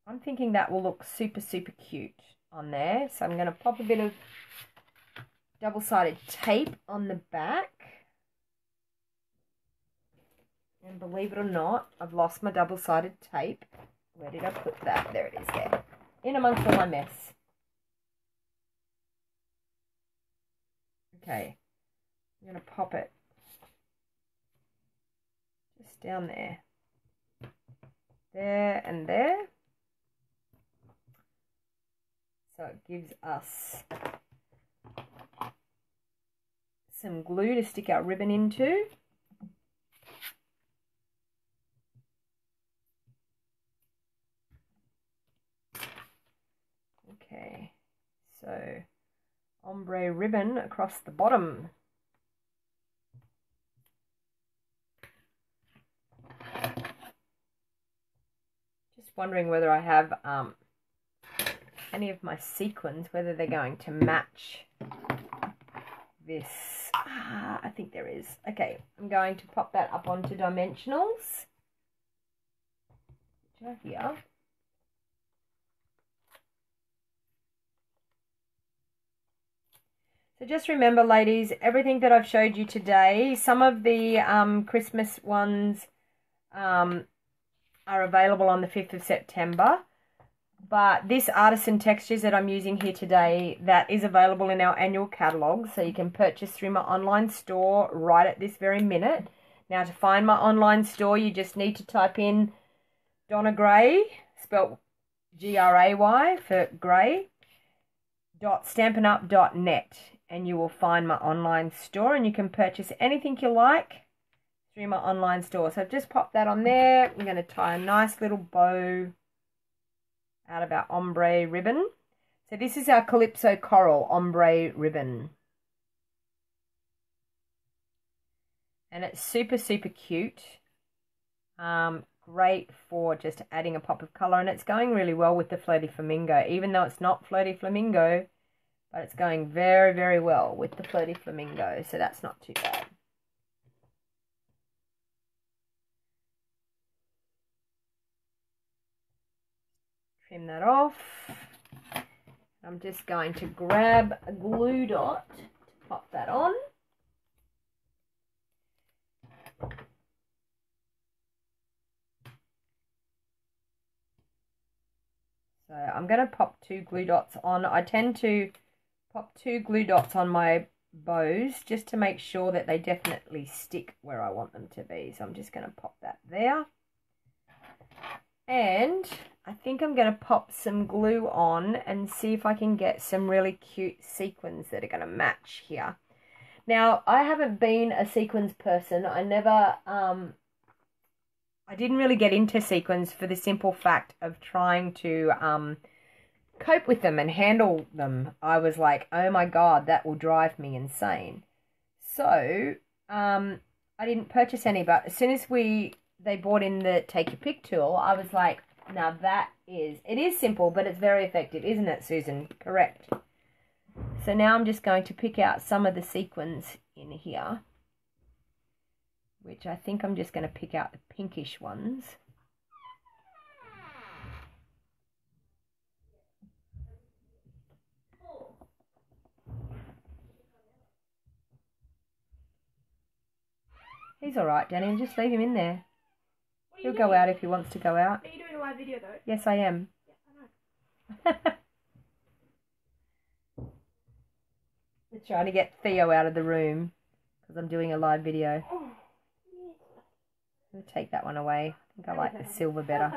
Speaker 1: I'm thinking that will look super, super cute on there. So I'm going to pop a bit of double-sided tape on the back. And believe it or not, I've lost my double-sided tape. Where did I put that? There it is there. In amongst all my mess. Okay. I'm going to pop it just down there. There and there. So it gives us some glue to stick our ribbon into. Okay, so ombre ribbon across the bottom. Just wondering whether I have any of my sequins, whether they're going to match this. I think there is. Okay, I'm going to pop that up onto dimensionals, which are here. So just remember, ladies, everything that I've showed you today, some of the Christmas ones are available on the 5th of September. But this Artisan Textures that I'm using here today, that is available in our annual catalogue. So you can purchase through my online store right at this very minute. Now to find my online store, you just need to type in Donna Gray, spelled G-R-A-Y for grey, .stampinup.net. And you will find my online store, and you can purchase anything you like through my online store. So I've just popped that on there. I'm going to tie a nice little bow out of our ombre ribbon. So this is our Calypso Coral ombre ribbon. and it's super, super cute. Great for just adding a pop of color, and it's going really well with the Floaty Flamingo, even though it's not Floaty Flamingo, but it's going very, very well with the Floaty Flamingo, so that's not too bad. Trim that off. I'm just going to grab a glue dot to pop that on. So I'm going to pop 2 glue dots on. I tend to pop 2 glue dots on my bows just to make sure that they definitely stick where I want them to be. So I'm just going to pop that there. And I think I'm going to pop some glue on and see if I can get some really cute sequins that are going to match here. Now, I haven't been a sequins person. I didn't really get into sequins for the simple fact of trying to cope with them and handle them. I was like, oh my God, that will drive me insane. So I didn't purchase any, but as soon as they brought in the Take Your Pick tool, I was like, now it is simple, but it's very effective, isn't it, Susan? Correct. So now I'm just going to pick out some of the sequins in here, which I think I'm just going to pick out the pinkish ones. He's all right, Danny. Just leave him in there. He'll go out if he wants to go out.
Speaker 2: Are you doing a live video, though?
Speaker 1: Yes, I am.
Speaker 2: Yeah, I know.
Speaker 1: We're trying to get Theo out of the room because I'm doing a live video.
Speaker 2: Oh.
Speaker 1: I'm going to take that one away. I think I like the silver better.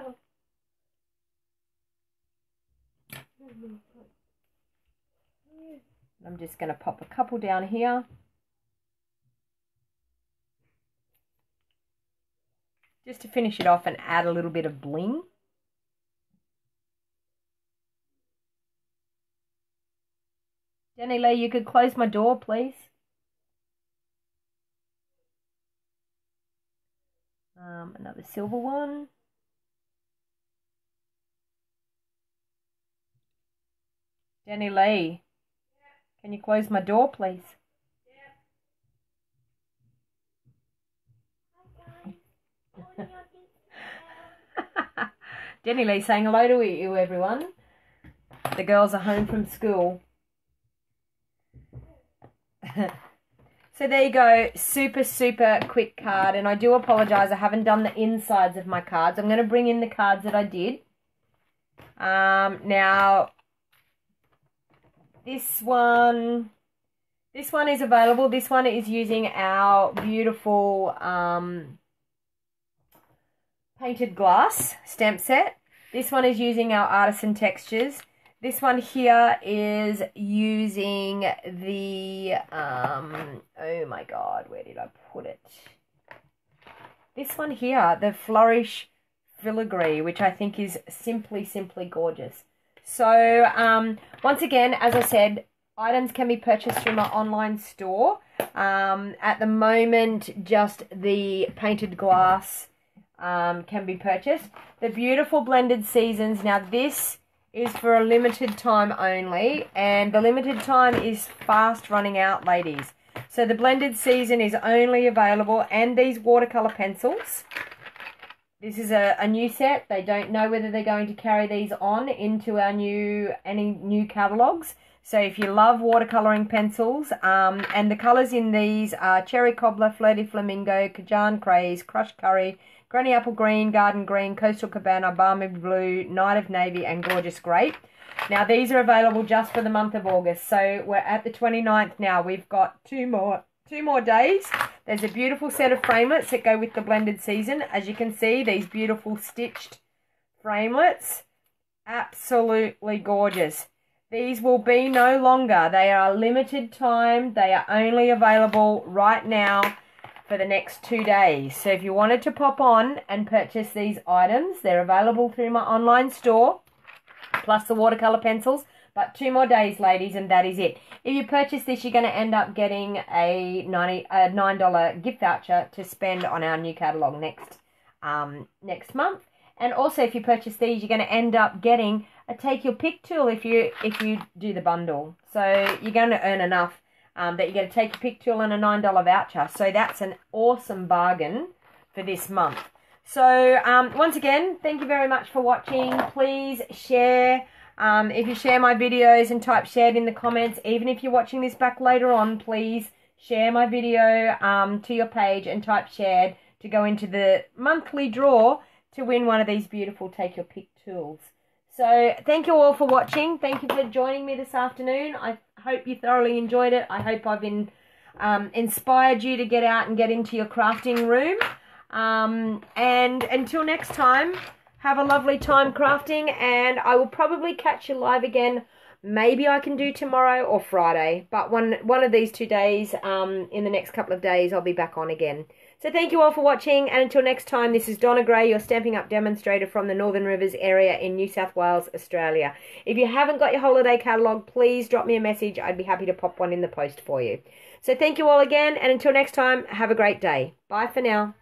Speaker 1: I'm just going to pop a couple down here. Just to finish it off and add a little bit of bling. Jenny Lee, you could close my door, please. Another silver one. Jenny Lee, can you close my door, please? Jenny Lee saying hello to you, everyone. The girls are home from school. So there you go, super, super quick card. And I do apologise, I haven't done the insides of my cards. I'm going to bring in the cards that I did. Now, this one is available. This one is using our beautiful painted glass stamp set. This one is using our artisan textures. This one here is using the, oh my God, where did I put it? This one here, the Flourish Filigree, which I think is simply, simply gorgeous. So, once again, as I said, items can be purchased through my online store. At the moment, just the painted glass can be purchased. The beautiful blended seasons. Now, this is for a limited time only, and the limited time is fast running out, ladies. So the blended season is only available, and these watercolor pencils. This is a new set. They don't know whether they're going to carry these on into our any new catalogs. So if you love watercoloring pencils, and the colors in these are Cherry Cobbler, Floaty Flamingo, Cajun Craze, Crushed Curry, Granny Apple Green, Garden Green, Coastal Cabana, Balmy Blue, Night of Navy, and Gorgeous Grape. Now, these are available just for the month of August. So we're at the 29th now. We've got two more days. There's a beautiful set of framelits that go with the blended season. As you can see, these beautiful stitched framelits. Absolutely gorgeous. These will be no longer. They are limited time. They are only available right now for the next 2 days. So if you wanted to pop on and purchase these items, they're available through my online store, plus the watercolor pencils, But 2 more days, ladies, and that is it. If you purchase this, you're going to end up getting a $9 gift voucher to spend on our new catalogue next month. And also, if you purchase these, you're going to end up getting a Take Your Pick tool if you do the bundle. So you're going to earn enough that you get a Take Your Pick tool and a $9 voucher. So that's an awesome bargain for this month. So once again, thank you very much for watching. Please share. If you share my videos and type shared in the comments, even if you're watching this back later on, please share my video to your page and type shared to go into the monthly draw to win one of these beautiful Take Your Pick tools. So thank you all for watching. Thank you for joining me this afternoon. I hope you thoroughly enjoyed it. I hope I've inspired you to get out and get into your crafting room. And until next time, have a lovely time crafting, and I will probably catch you live again. Maybe I can do tomorrow or Friday, but one of these 2 days, in the next couple of days, I'll be back on again. So thank you all for watching, and until next time, this is Donna Gray, your Stampin' Up demonstrator from the Northern Rivers area in New South Wales, Australia. If you haven't got your holiday catalogue, please drop me a message. I'd be happy to pop one in the post for you. So thank you all again, and until next time, have a great day. Bye for now.